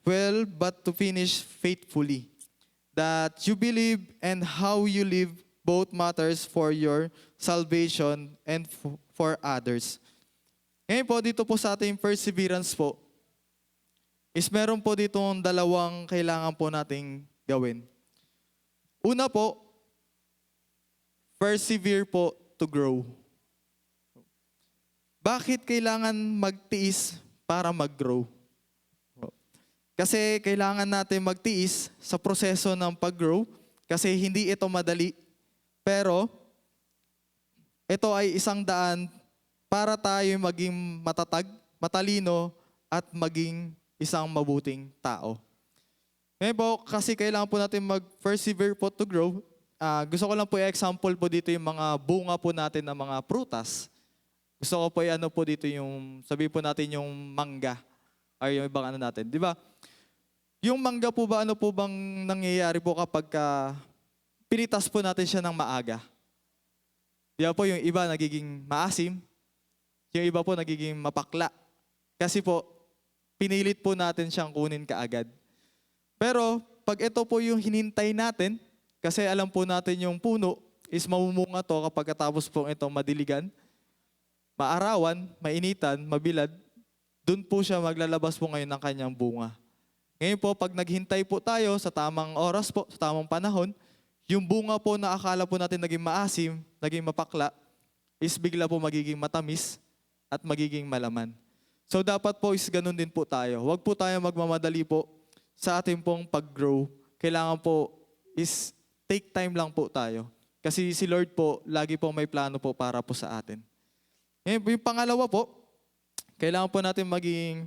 well, but to finish faithfully. That you believe and how you live both matters for your salvation and for others. Ngayon po, dito po sa ating perseverance po, is meron po dito dalawang kailangan po nating gawin. Una po, persevere po to grow. Bakit kailangan magtiis para mag-grow? Kasi kailangan natin magtiis sa proseso ng pag-grow kasi hindi ito madali. Pero ito ay isang daan para tayo maging matatag, matalino at maging isang mabuting tao. Ngayon po, kasi kailangan po natin mag-persevere po to grow. Gusto ko lang po i-example po dito yung mga bunga po natin ng mga prutas. Gusto ko po i-ano po dito yung, sabi po natin yung mangga or yung ibang ano natin. Di ba? Yung mangga po ba, ano po bang nangyayari po kapag pinitas po natin siya ng maaga? Di ba po yung iba nagiging maasim, yung iba po nagiging mapakla. Kasi po, pinilit po natin siyang kunin kaagad. Pero pag ito po yung hinintay natin, kasi alam po natin yung puno is mamumunga to kapag katapos po ito madiligan, maarawan, mainitan, mabilad, dun po siya maglalabas po ngayon ng kanyang bunga. Ngayon po, pag naghintay po tayo sa tamang oras po, sa tamang panahon, yung bunga po na akala po natin naging maasim, naging mapakla, is bigla po magiging matamis at magiging malaman. So dapat po is ganun din po tayo. Huwag po tayo magmamadali po sa ating pong pag-grow. Kailangan po is take time lang po tayo. Kasi si Lord po, lagi po may plano po para po sa atin. Ngayon, yung pangalawa po, kailangan po natin maging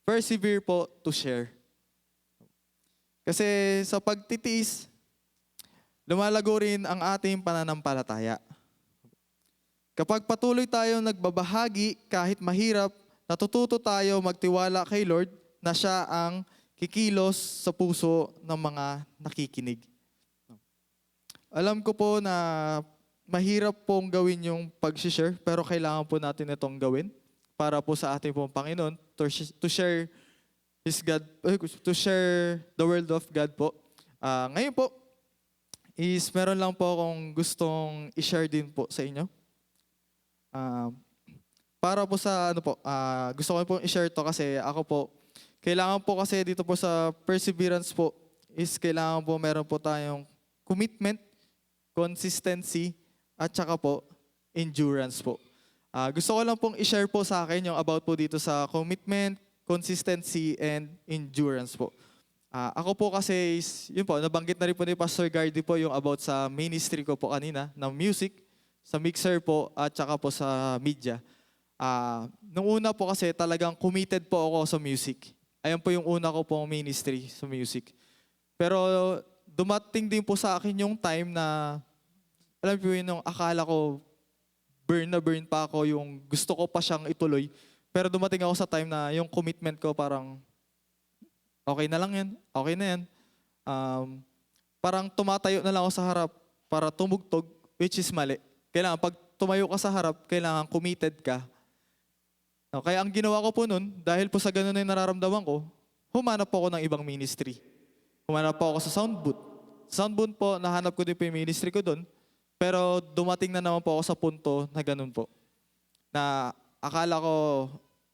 persevere po to share. Kasi sa pagtitiis, lumalago rin ang ating pananampalataya. Kapag patuloy tayo nagbabahagi kahit mahirap, natututo tayo magtiwala kay Lord na siya ang kikilos sa puso ng mga nakikinig. Alam ko po na mahirap pong gawin yung pag-share, pero kailangan po natin itong gawin para po sa ating pong Panginoon to share to share the word of God po. Ngayon po, is meron lang po akong gustong i-share din po sa inyo. Para po sa gusto ko po i-share to kasi ako po, kailangan po kasi dito po sa perseverance po, is kailangan po meron po tayong commitment, consistency, at saka po endurance po. Gusto ko lang pong i-share po sa akin yung about po dito sa commitment, consistency, and endurance po. Ako po kasi, yun po, nabanggit na rin po ni Pastor Gardy po yung about sa ministry ko po kanina, ng music, sa mixer po, at saka po sa media. Nung una po kasi talagang committed po ako sa music. Ayan po yung una ko pong ministry sa music. Pero dumating din po sa akin yung time na, alam po yun, nung akala ko, burn na burn pa ako, yung gusto ko pa siyang ituloy. Pero dumating ako sa time na yung commitment ko parang, okay na lang yan, okay na yan. Parang tumatayo na lang ako sa harap para tumugtog, which is mali. Kailangan, pag tumayo ka sa harap, kailangan committed ka. Kaya ang ginawa ko po nun, dahil po sa ganun na yung nararamdaman ko, humanap po ako ng ibang ministry. Humanap po ako sa sound booth. Sound booth po, nahanap ko din po yung ministry ko doon. Pero dumating na naman po ako sa punto na ganun po. Na akala ko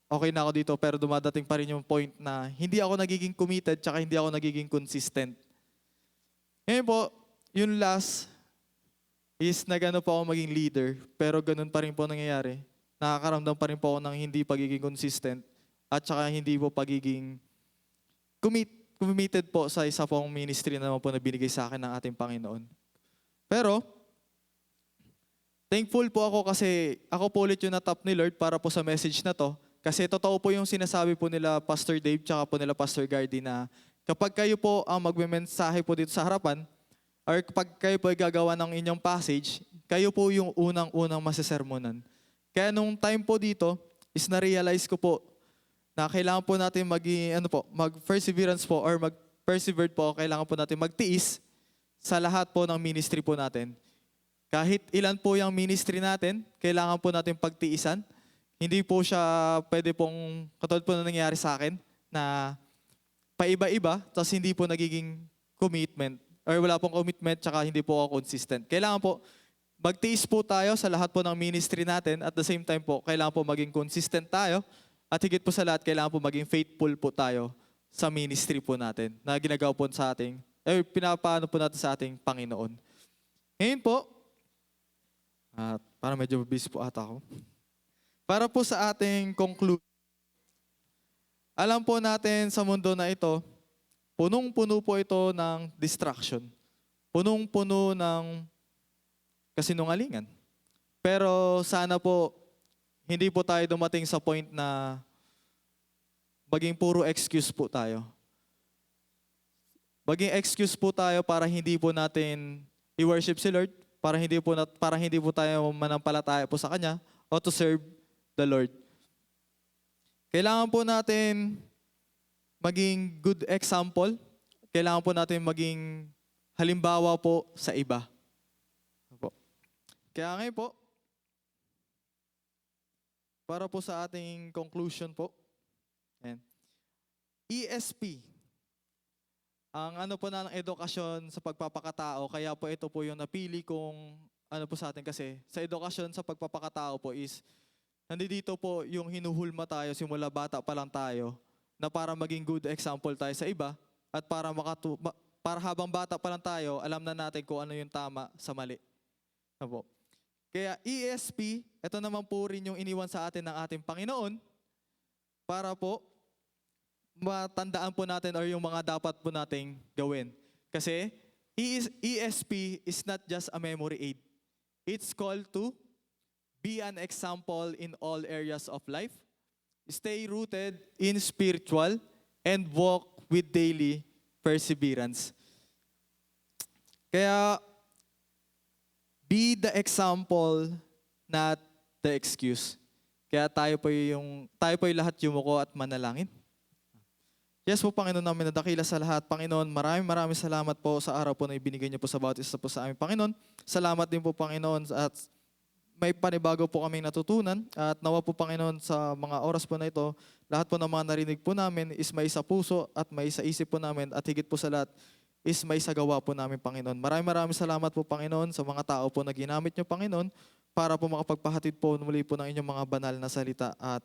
okay na ako dito, pero dumadating pa rin yung point na hindi ako nagiging committed tsaka hindi ako nagiging consistent. Ngayon po, yung last is na gano'n po ako maging leader, pero ganun pa rin po nangyayari. Nakakaramdam pa rin po ako ng hindi pagiging consistent at tsaka hindi po pagiging committed po sa isa pong ministry na naman po na binigay sa akin ng ating Panginoon. Pero, thankful po ako kasi ako po ulit yung natap ni Lord para po sa message na to. Kasi totoo po yung sinasabi po nila Pastor Dave tsaka po nila Pastor Gardy na kapag kayo po ang magme-mensahe po dito sa harapan or kapag kayo po ay gagawa ng inyong passage, kayo po yung unang-unang masesermonan. Kaya nung time po dito is na-realize ko po na kailangan po natin mag-perseverance po or mag-persevere po, kailangan po natin magtiis sa lahat po ng ministry po natin. Kahit ilan po yung ministry natin, kailangan po natin pagtiisan. Hindi po siya pwede pong, katulad po na nangyari sa akin, na paiba-iba, tapos hindi po nagiging commitment, or wala pong commitment, tsaka hindi po ako consistent. Kailangan po, magtiis po tayo sa lahat po ng ministry natin, at the same time po, kailangan po maging consistent tayo, at higit po sa lahat, kailangan po maging faithful po tayo sa ministry po natin, na ginagawa po sa ating, pinapaano po natin sa ating Panginoon. Ngayon po, para medyo busy po ata ako. Para po sa ating conclude, alam po natin sa mundo na ito, punong-puno po ito ng distraction. Punong-puno ng kasinungalingan. Pero sana po, hindi po tayo dumating sa point na maging puro excuse po tayo. Maging excuse po tayo para hindi po natin i-worship si Lord, para hindi po tayo manampalataya po sa Kanya, o to serve the Lord. Kailangan po natin maging good example. Kailangan po natin maging halimbawa po sa iba. Kaya ngayon po, para po sa ating conclusion po, ESP, ang po na ng edukasyon sa pagpapakatao, kaya po ito po yung napili kong po sa atin kasi sa edukasyon sa pagpapakatao po is nandito po yung hinuhulma tayo simula bata pa lang tayo na para maging good example tayo sa iba at para habang bata pa lang tayo, alam na natin kung ano yung tama sa mali. Ano po? Kaya ESP, ito naman po rin yung iniwan sa atin ng ating Panginoon para po matandaan po natin or yung mga dapat po nating gawin. Kasi ESP is not just a memory aid. It's called to be an example in all areas of life, stay rooted in spiritual, and walk with daily perseverance. Kaya, be the example, not the excuse. Kaya tayo po yung lahat yumuko at manalangin. Yes po, Panginoon namin na dakila sa lahat. Panginoon, maraming salamat po sa araw po na ibinigay niyo po sa bawat isa po sa aming Panginoon. Salamat din po, Panginoon, at may panibago po kaming natutunan. At nawa po, Panginoon, sa mga oras po na ito, lahat po ng mga narinig po namin is may sa puso at may sa isip po namin at higit po sa lahat is may sa gawa po namin, Panginoon. Maraming salamat po, Panginoon, sa mga tao po na ginamit niyo, Panginoon, para po makapagpahatid po muli po ng inyong mga banal na salita. At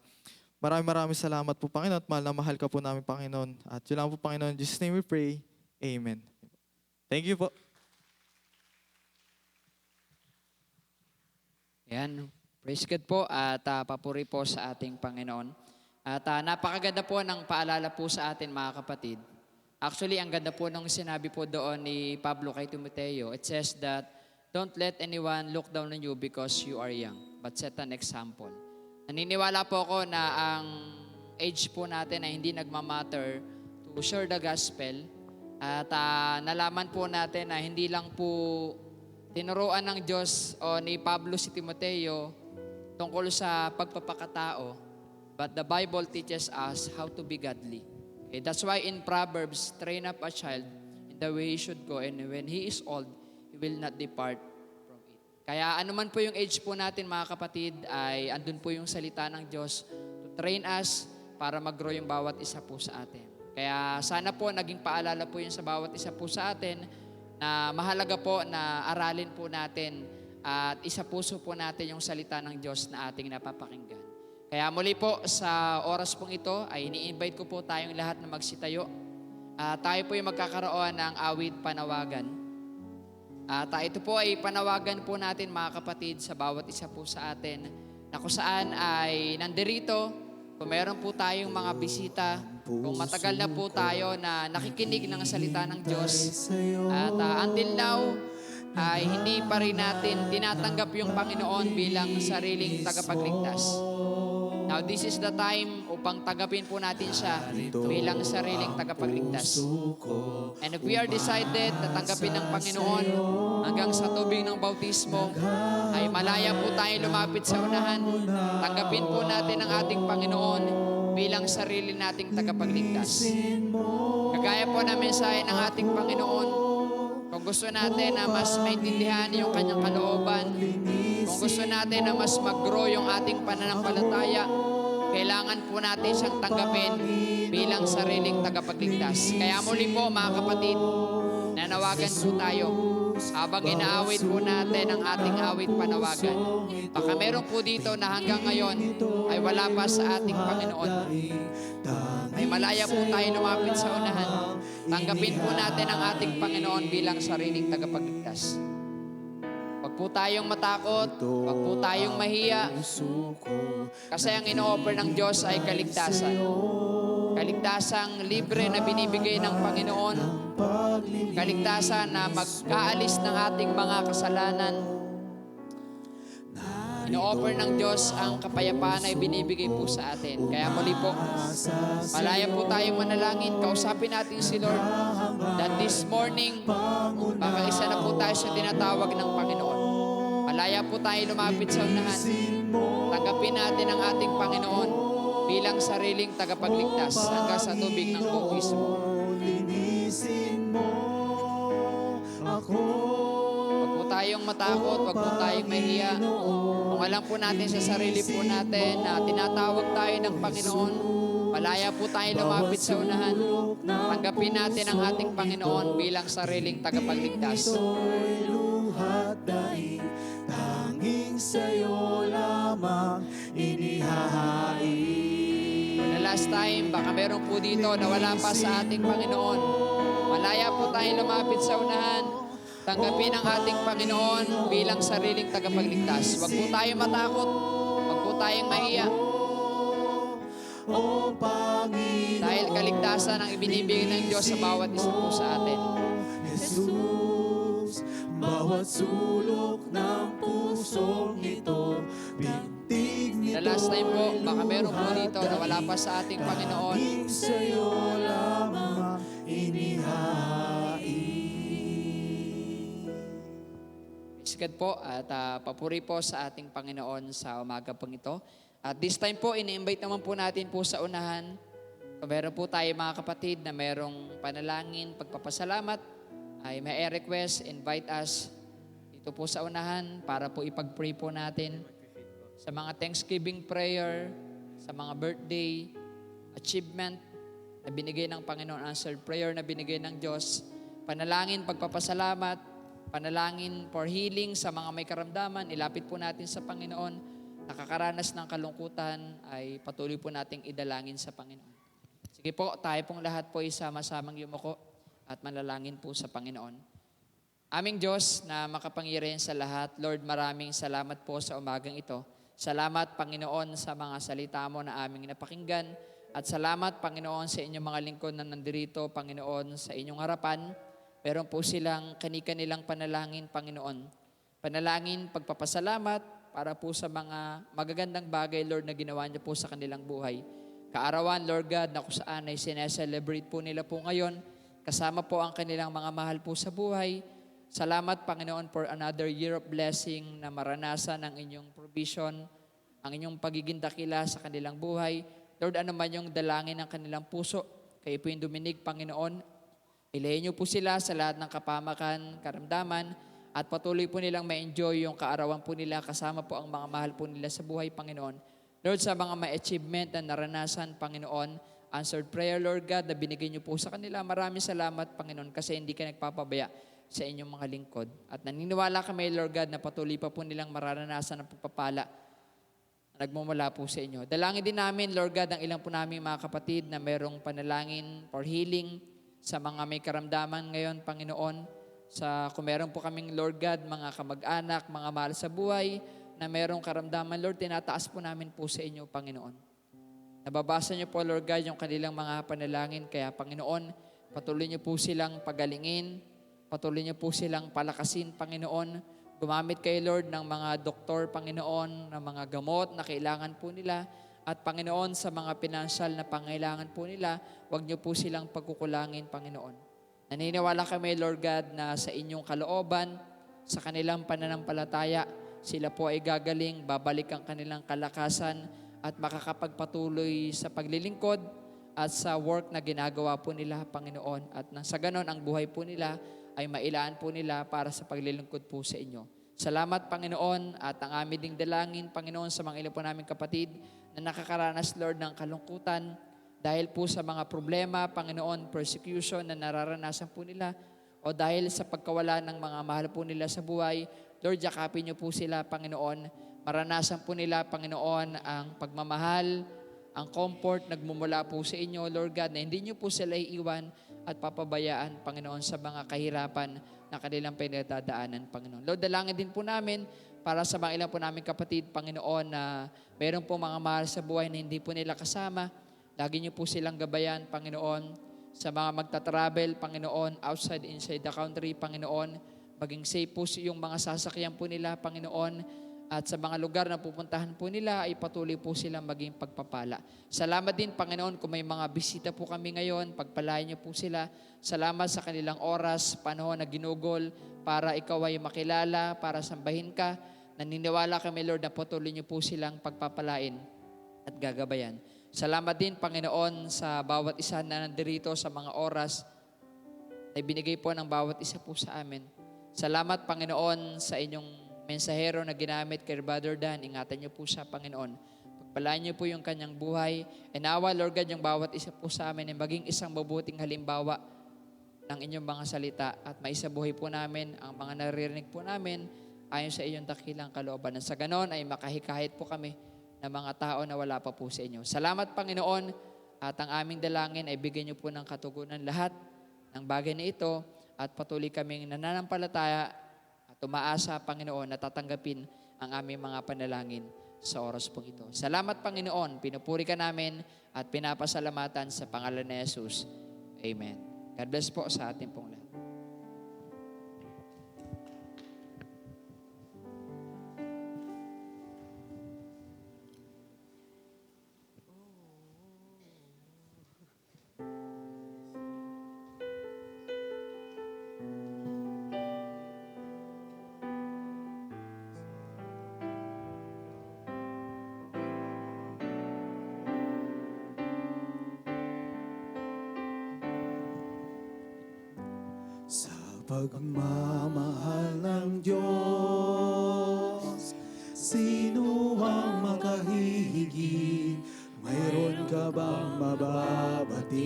maraming salamat po, Panginoon, at mahal na mahal ka po namin, Panginoon. At yun lang po, Panginoon. In Jesus' name we pray. Amen. Thank you po. Ayan. Praise God po at papuri po sa ating Panginoon. At napakaganda po ng paalala po sa atin, mga kapatid. Actually, ang ganda po nung sinabi po doon ni Pablo kay Timoteo. It says that, don't let anyone look down on you because you are young, but set an example. Naniniwala po ako na ang age po natin ay hindi nagmamatter to share the gospel. At nalaman po natin na hindi lang po tinuruan ng Diyos o ni Pablo si Timoteo tungkol sa pagpapakatao, but the Bible teaches us how to be godly. Okay, that's why in Proverbs, train up a child in the way he should go, and when he is old, he will not depart from it. Kaya anuman po yung age po natin, mga kapatid, ay andun po yung salita ng Diyos to train us para mag-grow yung bawat isa po sa atin. Kaya sana po naging paalala po yun sa bawat isa po sa atin na mahalaga po na aralin po natin at isa puso po natin yung salita ng Diyos na ating napapakinggan. Kaya muli po sa oras pong ito ay ini-invite ko po tayong lahat na magsitayo. Tayo po yung magkakaroon ng awit panawagan. Ito po ay panawagan po natin, mga kapatid, sa bawat isa po sa atin na kung saan ay nandirito, kung meron po tayong mga bisita, kung matagal na po tayo na nakikinig ng salita ng Diyos at until now ay hindi pa rin natin tinatanggap yung Panginoon bilang sariling tagapagligtas. Now, this is the time upang tagapin po natin siya bilang sariling tagapagligtas. And if we are decided na tanggapin ng Panginoon hanggang sa tubig ng bautismo, ay malaya po tayo lumapit sa unahan. Tanggapin po natin ang ating Panginoon bilang sarili nating tagapagligtas. Kagaya po na mensahe ng ating Panginoon, kung gusto natin na mas maintindihan yung kanyang kalooban, kung gusto natin na mas mag-grow yung ating pananampalataya, kailangan po natin siyang tanggapin bilang sariling tagapagligtas. Kaya muli po, mga kapatid, nanawagan po tayo habang inaawit po natin ang ating awit panawagan. Baka meron po dito na hanggang ngayon ay wala pa sa ating Panginoon. Ay malaya po tayo lumapit sa unahan. Tanggapin po natin ang ating Panginoon bilang sariling tagapagligtas. Huwag po tayong matakot, huwag po tayong mahiya. Kasi ang ino-offer ng Diyos ay kaligtasan. Kaligtasang libre na binibigay ng Panginoon. Kaligtasan na mag-aalis ng ating mga kasalanan. Ino-offer ng Diyos ang kapayapaan ay binibigay po sa atin. Kaya muli po, malaya po tayong manalangin. Kausapin natin si Lord that this morning, baka isa na po tayo sa tinatawag ng Panginoon. Malaya po tayo lumapit sa unahan. Tanggapin natin ang ating Panginoon bilang sariling tagapagligtas hanggang sa tubig ng bautismo. Huwag po tayong matakot, huwag po tayong mahiya. Kung alam po natin sa sarili po natin na tinatawag tayo ng Panginoon, malaya po tayo lumapit sa unahan. Tanggapin natin ang ating Panginoon bilang sariling tagapagligtas. Tanging sa'yo lamang inihahain. For the last time, baka meron po dito na wala pa sa ating Panginoon. Malaya po tayong lumapit sa unahan. Tanggapin ang ating Panginoon bilang sariling tagapagligtas. Huwag po tayong matakot. Huwag po tayong mahiya. O Panginoon, Dahil kaligtasan ang ibinibigay ng Diyos sa bawat isa po sa atin. Jesus, bawat sulok ng pusong ito, pintig nito The last time po, baka meron po dito na wala pa sa ating Panginoon. tanging sa'yo lamang inihain. Sikat po at papuri po sa ating Panginoon sa umaga pong ito. At this time po, ini-invite naman po natin po sa unahan. Kung meron po tayo mga kapatid na merong panalangin, pagpapasalamat, ay may request, invite us dito po sa unahan para po ipag-pray po natin sa mga Thanksgiving prayer, sa mga birthday, achievement na binigay ng Panginoon, answered prayer na binigay ng Diyos, panalangin, pagpapasalamat, panalangin for healing sa mga may karamdaman, ilapit po natin sa Panginoon. Nakakaranas ng kalungkutan ay patuloy po nating idalangin sa Panginoon. Sige po, tayo pong lahat po isama-samang yumuko at manalangin po sa Panginoon. Aming Diyos na makapangyarihan sa lahat, Lord, maraming salamat po sa umagang ito. Salamat, Panginoon, sa mga salita mo na aming napakinggan. At salamat, Panginoon, sa inyong mga lingkod na nandirito, Panginoon, sa inyong harapan. Meron po silang kani-kanilang panalangin, Panginoon. Panalangin, pagpapasalamat, para po sa mga magagandang bagay, Lord, na ginawa niyo po sa kanilang buhay. Kaarawan, Lord God, na kung saan ay sineselebrate po nila po ngayon, kasama po ang kanilang mga mahal po sa buhay. Salamat, Panginoon, for another year of blessing na maranasan ang inyong provision, ang inyong pagiging dakila sa kanilang buhay. Lord, ano man yung dalangin ng kanilang puso, kayo po yung duminig, Panginoon. Ilayin niyo po sila sa lahat ng kapamakan, karamdaman, at patuloy po nilang ma-enjoy yung kaarawan po nila kasama po ang mga mahal po nila sa buhay, Panginoon. Lord, sa mga may achievement na naranasan, Panginoon, answered prayer, Lord God, na binigay niyo po sa kanila. Maraming salamat, Panginoon, kasi hindi ka nagpapabaya sa inyong mga lingkod. At naniniwala kami, Lord God, na patuloy pa po nilang mararanasan ang pagpapala na nagmumula po sa inyo. Dalangin din namin, Lord God, ang ilang po namin mga kapatid na merong panalangin for healing sa mga may karamdaman ngayon, Panginoon. Kung meron po kaming, Lord God, mga kamag-anak, mga mahal sa buhay, na merong karamdaman, Lord, tinataas po namin po sa inyo, Panginoon. Nababasa niyo po, Lord God, yung kanilang mga panalangin. Kaya, Panginoon, patuloy niyo po silang pagalingin, patuloy niyo po silang palakasin, Panginoon. Gumamit kayo, Lord, ng mga doktor, Panginoon, ng mga gamot na kailangan po nila. At, Panginoon, sa mga pinansyal na pangailangan po nila, huwag niyo po silang pagkukulangin, Panginoon. Naniniwala kami, Lord God, na sa inyong kalooban, sa kanilang pananampalataya, sila po ay gagaling, babalik ang kanilang kalakasan at makakapagpatuloy sa paglilingkod at sa work na ginagawa po nila, Panginoon. At sa ganon, ang buhay po nila ay mailaan po nila para sa paglilingkod po sa inyo. Salamat, Panginoon, at ang amin ding dalangin, Panginoon, sa mga ilan po naming kapatid na nakakaranas, Lord, ng kalungkutan, dahil po sa mga problema, Panginoon, persecution na nararanasan po nila, o dahil sa pagkawala ng mga mahal po nila sa buhay, Lord, yakapin niyo po sila, Panginoon. Maranasan po nila, Panginoon, ang pagmamahal, ang comfort, nagmumula po sa inyo, Lord God, na hindi niyo po sila iiwan at papabayaan, Panginoon, sa mga kahirapan na kanilang pinagdadaanan, Panginoon. Lord, dalangin din po namin para sa mga ilan po namin kapatid, Panginoon, na mayroon po mga mahal sa buhay na hindi po nila kasama. Lagi niyo po silang gabayan, Panginoon, sa mga magta-travel, Panginoon, outside, inside the country, Panginoon. Maging safe po yung mga sasakyan po nila, Panginoon. At sa mga lugar na pupuntahan po nila, ay patuloy po silang maging pagpapala. Salamat din, Panginoon, kung may mga bisita po kami ngayon, pagpalain niyo po sila. Salamat sa kanilang oras, panahon na ginugol, para ikaw ay makilala, para sambahin ka. Naniniwala kami, Lord, na patuloy niyo po silang pagpapalain at gagabayan. Salamat din, Panginoon, sa bawat isa na nandirito sa mga oras na binigay po ng bawat isa po sa amin. Salamat, Panginoon, sa inyong mensahero na ginamit kay Brother Dan. Ingatan niyo po siya, Panginoon. Pagpalaan niyo po yung kanyang buhay. And nawa, Lord God, yung bawat isa po sa amin ay maging isang mabuting halimbawa ng inyong mga salita at maisabuhay po namin ang mga naririnig po namin ayon sa iyong dakilang kalooban. Sa ganon ay makahikahit po kami ng mga tao na wala pa po sa inyo. Salamat, Panginoon, at ang aming dalangin ay bigyan niyo po ng katugunan lahat ng bagay na ito at patuloy kaming nananampalataya at umaasa, Panginoon, na tatanggapin ang aming mga panalangin sa oras pong ito. Salamat, Panginoon. Pinupuri ka namin at pinapasalamatan sa pangalan ni Jesus. Amen. God bless po sa ating pong lahat. Sa pagmamahal ng Diyos, sino ang makahihigit? Mayroon ka bang mababatid?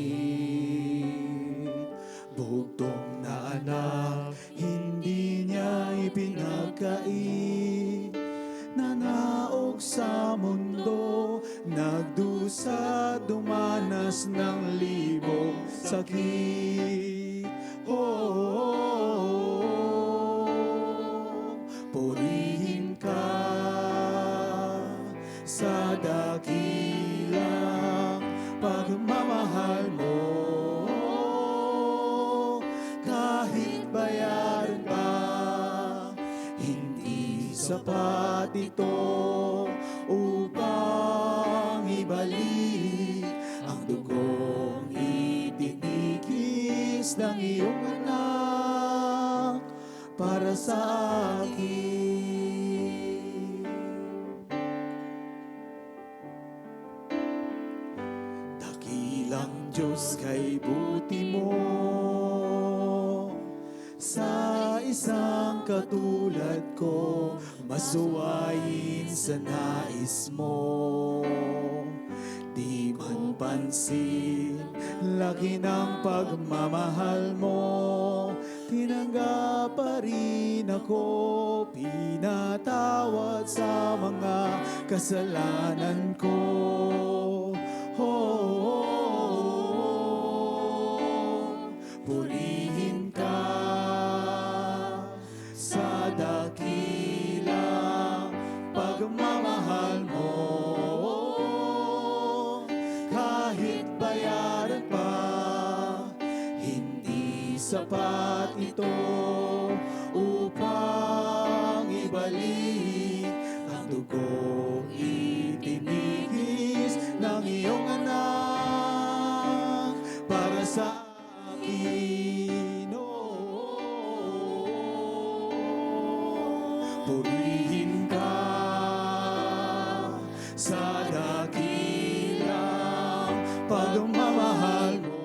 Bugtong na anak, hindi niya ipinagkait. Nanaog sa mundo, nagdusa, dumanas ng libong sakit. Purihin ka sa dakilang pagmamahal mo. Kahit bayaran pa, hindi sapat ito upang ibalik ang dugong itinigis ng iyong anak para sa akin. Dakilang Diyos kay buti mo sa isang katulad ko, masuwayin sa nais mo. Di man pansin, laki ng pagmamahal mo. Tinanggap pa rin ako, pinatawad sa mga kasalanan ko. Purihin ka sa dakilang pagmamahal mo. Kahit bayaran pa, hindi sapat ito upang ibalik ang dugong itinigis ng iyong anak para sa akin. Purihin ka sa dakilang pagmamahal mo.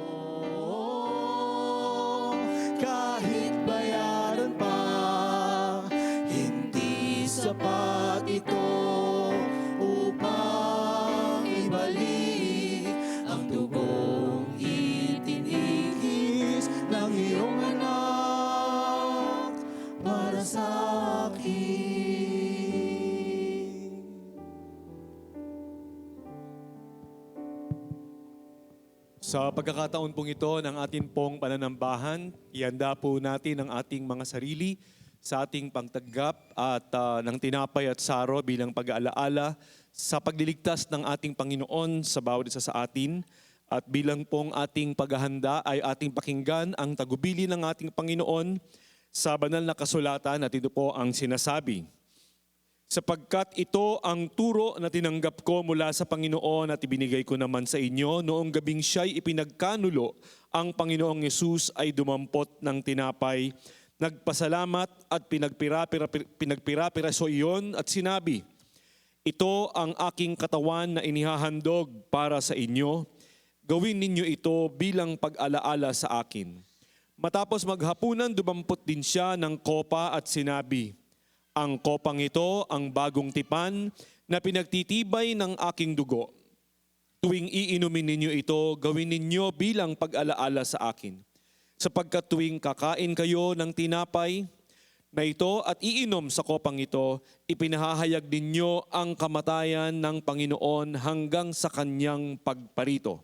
Kahit bayaran pa, hindi sapat ito upang ibalik ang dugong itinigis ng iyong anak para sa akin. Sa pagkakataon pong ito ng ating pong pananambahan, ihanda po natin ang ating mga sarili sa ating pangtanggap at ng tinapay at saro bilang pag-aalaala sa pagliligtas ng ating Panginoon sa bawat isa sa atin. At bilang pong ating paghahanda ay ating pakinggan ang tagubili ng ating Panginoon sa banal na kasulatan at ito po ang sinasabi. Sapagkat ito ang turo na tinanggap ko mula sa Panginoon at ibinigay ko naman sa inyo, noong gabing siya'y ipinagkanulo, ang Panginoong Yesus ay dumampot ng tinapay, nagpasalamat at pinagpira-piraso iyon at sinabi, ito ang aking katawan na inihahandog para sa inyo, gawin ninyo ito bilang pag-alaala sa akin. Matapos maghapunan, dumampot din siya ng kopa at sinabi, ang kopang ito ang bagong tipan na pinagtitibay ng aking dugo. Tuwing iinumin ninyo ito, gawin ninyo bilang pag-alaala sa akin. Sapagkat tuwing kakain kayo ng tinapay na ito at iinom sa kopang ito, ipinahahayag ninyo ang kamatayan ng Panginoon hanggang sa kanyang pagparito.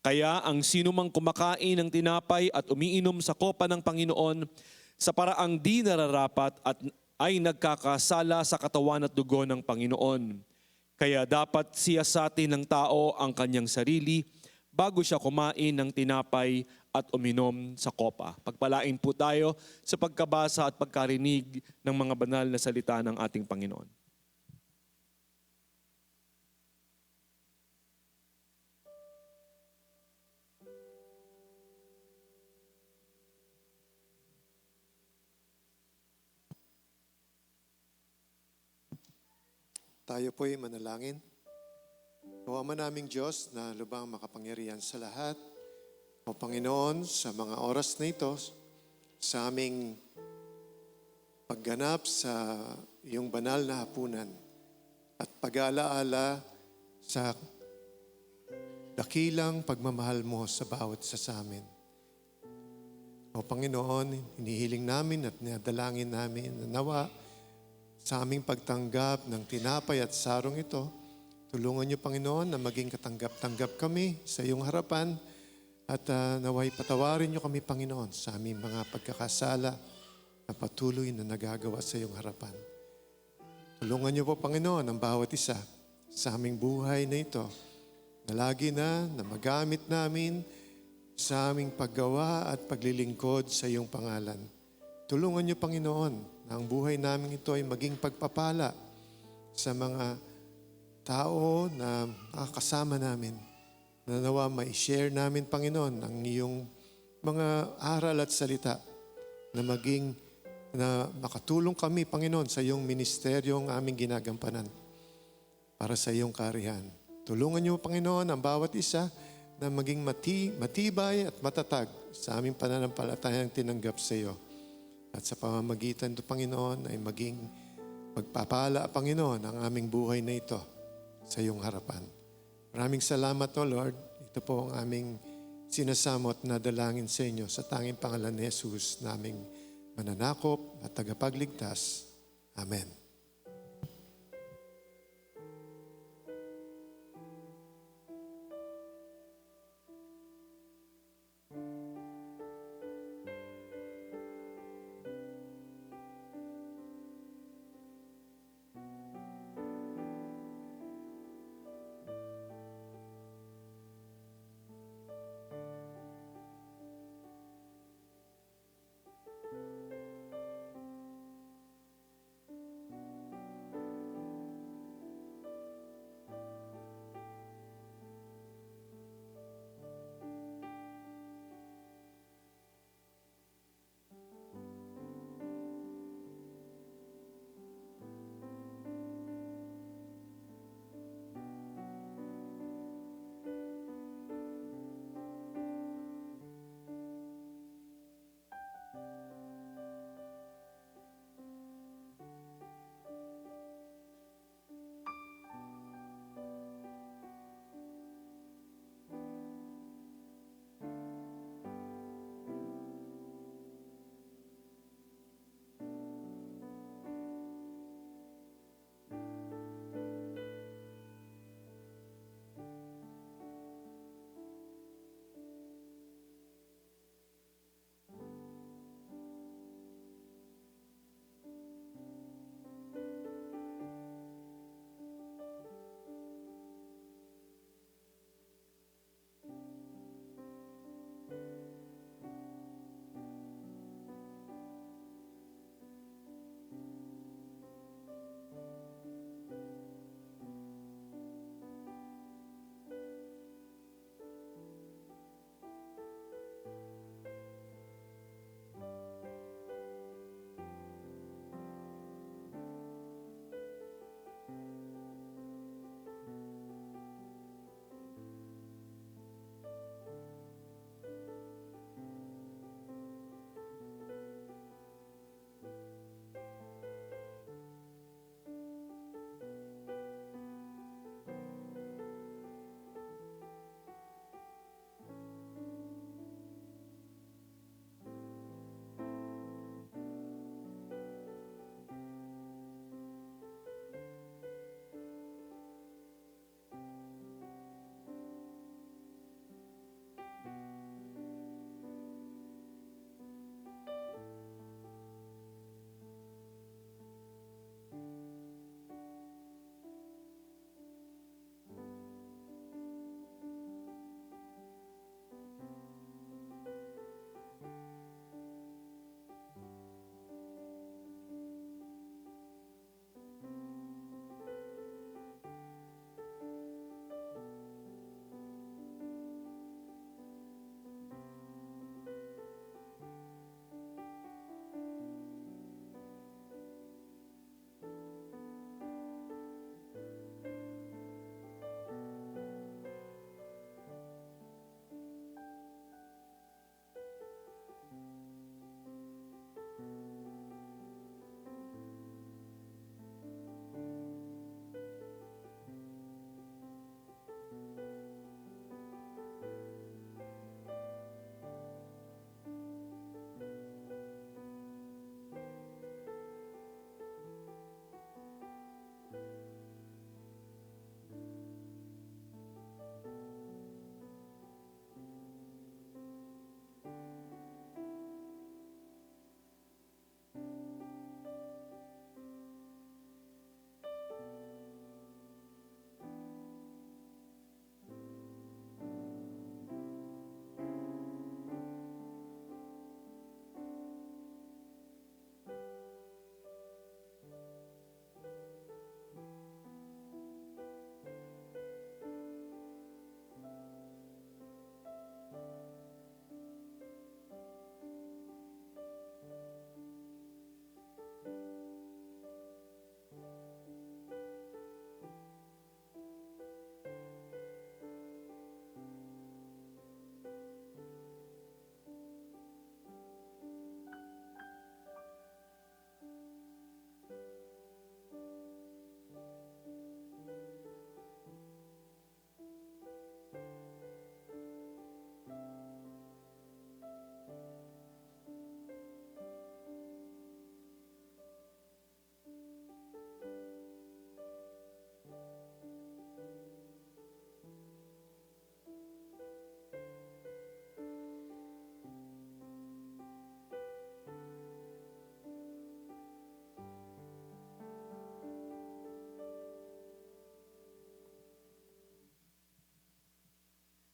Kaya ang sinumang kumakain ng tinapay at umiinom sa kopa ng Panginoon sa paraang di nararapat at ay nagkakasala sa katawan at dugo ng Panginoon. Kaya dapat siyasatin ng tao ang kanyang sarili bago siya kumain ng tinapay at uminom sa kopa. Pagpalain po tayo sa pagkabasa at pagkarinig ng mga banal na salita ng ating Panginoon. Tayo po'y manalangin. O Ama naming Diyos na lubang makapangyarihan sa lahat, o Panginoon, sa mga oras na ito, sa aming pagganap sa iyong banal na hapunan at pag-aalaala sa dakilang pagmamahal mo sa bawat isa sa amin. O Panginoon, hinihiling namin at nadalangin namin na nawa sa aming pagtanggap ng tinapay at sarong ito, tulungan niyo, Panginoon, na maging katanggap-tanggap kami sa iyong harapan at naway patawarin niyo kami, Panginoon, sa aming mga pagkakasala na patuloy na nagagawa sa iyong harapan. Tulungan niyo po, Panginoon, ang bawat isa sa aming buhay na ito na lagi na magamit namin sa aming paggawa at paglilingkod sa iyong pangalan. Tulungan niyo, Panginoon, na ang buhay namin ito ay maging pagpapala sa mga tao na nakakasama namin. Na nawa ma-share namin, Panginoon, ang iyong mga aral at salita na makatulong kami, Panginoon, sa iyong ministeryong aming ginagampanan para sa iyong karihan. Tulungan niyo, Panginoon, ang bawat isa na maging matibay at matatag sa aming pananampalatayang tinanggap sa iyo. At sa pamamagitan ito, Panginoon, ay maging magpapala, Panginoon, ang aming buhay na ito sa iyong harapan. Maraming salamat, O Lord. Ito po ang aming sinasamo at nadalangin sa inyo sa tanging pangalan ni Jesus, naming mananakop at tagapagligtas. Amen.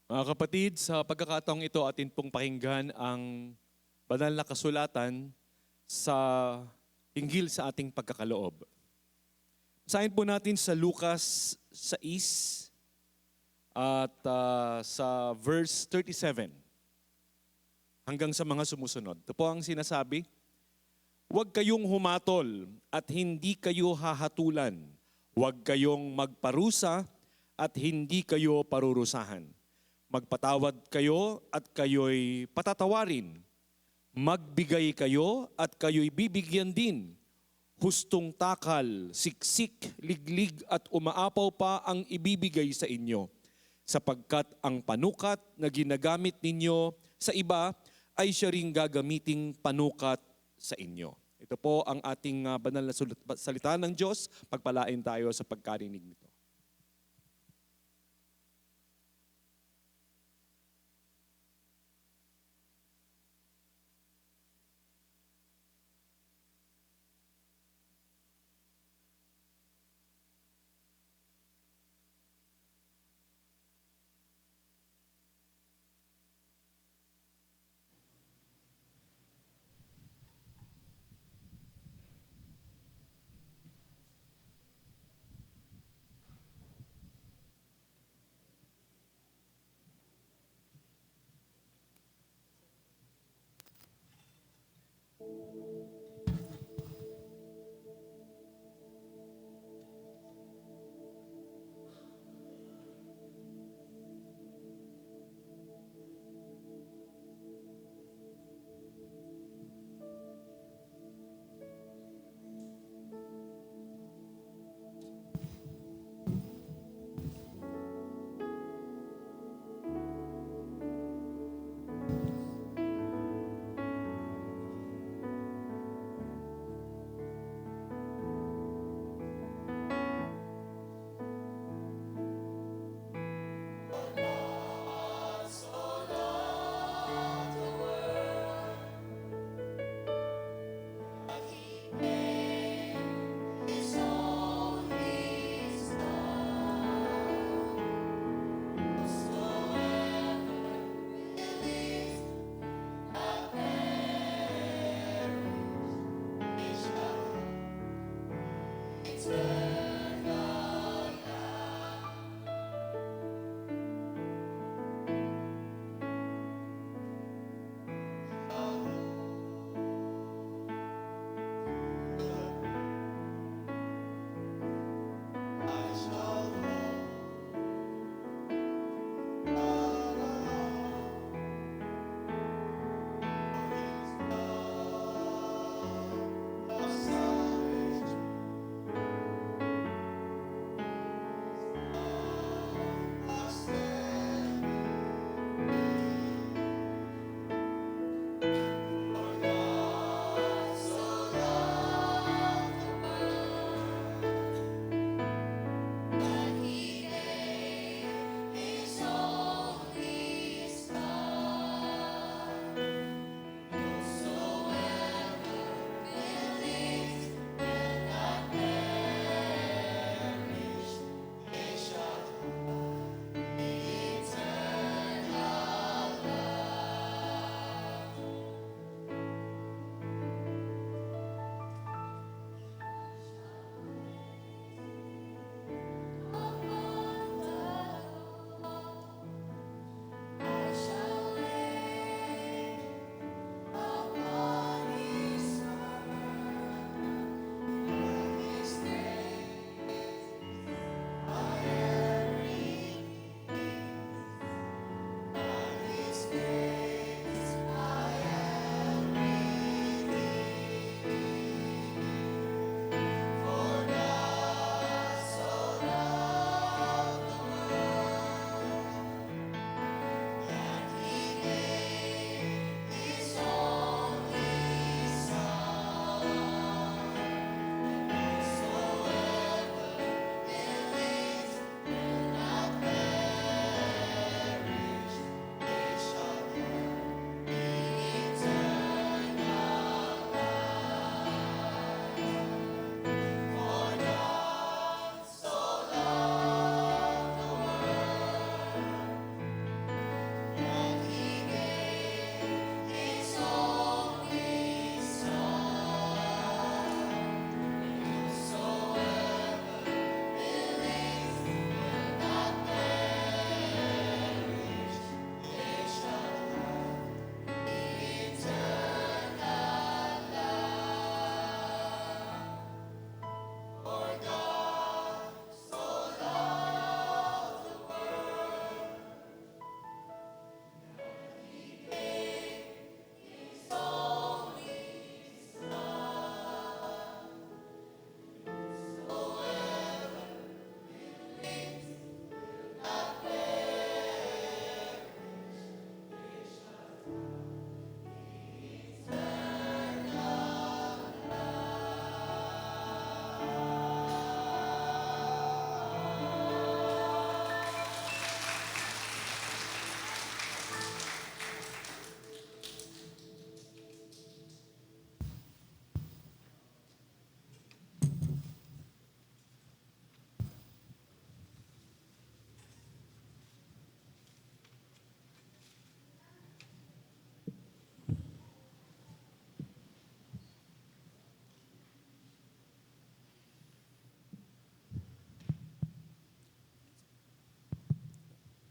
Mga kapatid, sa pagkakataong ito atin pong pakinggan ang banal na kasulatan sa hinggil sa ating pagkakaloob. Basahin po natin sa Lucas 6 at sa verse 37 hanggang sa mga sumusunod. Ito po ang sinasabi, "Huwag kayong humatol at hindi kayo hahatulan. Huwag kayong magparusa at hindi kayo parurusahan. Magpatawad kayo at kayo'y patatawarin. Magbigay kayo at kayo'y bibigyan din. Hustong takal, siksik, liglig at umaapaw pa ang ibibigay sa inyo. Sapagkat ang panukat na ginagamit ninyo sa iba ay siya ring gagamiting panukat sa inyo." Ito po ang ating banal na salita ng Diyos. Pagpalain tayo sa pagkarinig nito.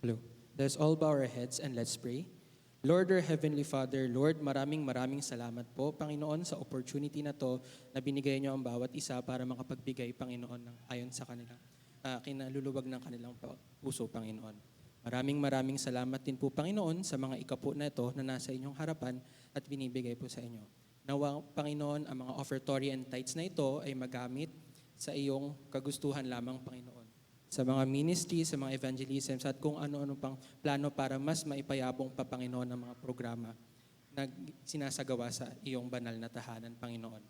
Hello. Let's all bow our heads and let's pray. Lord, our Heavenly Father, Lord, maraming salamat po, Panginoon, sa opportunity na to na binigay niyo ang bawat isa para makapagbigay, Panginoon, ng ayon sa kanilang kinaluluwag ng kanilang puso, Panginoon. Maraming salamat din po, Panginoon, sa mga ikapo na ito na nasa inyong harapan at binibigay po sa inyo. Nawa, Panginoon, ang mga offertory and tithes na ito ay magamit sa iyong kagustuhan lamang, Panginoon. Sa mga ministry, sa mga evangelisms, at kung ano-ano pang plano para mas maipayabong pa, Panginoon, ang mga programa na sinasagawa sa iyong banal na tahanan, Panginoon.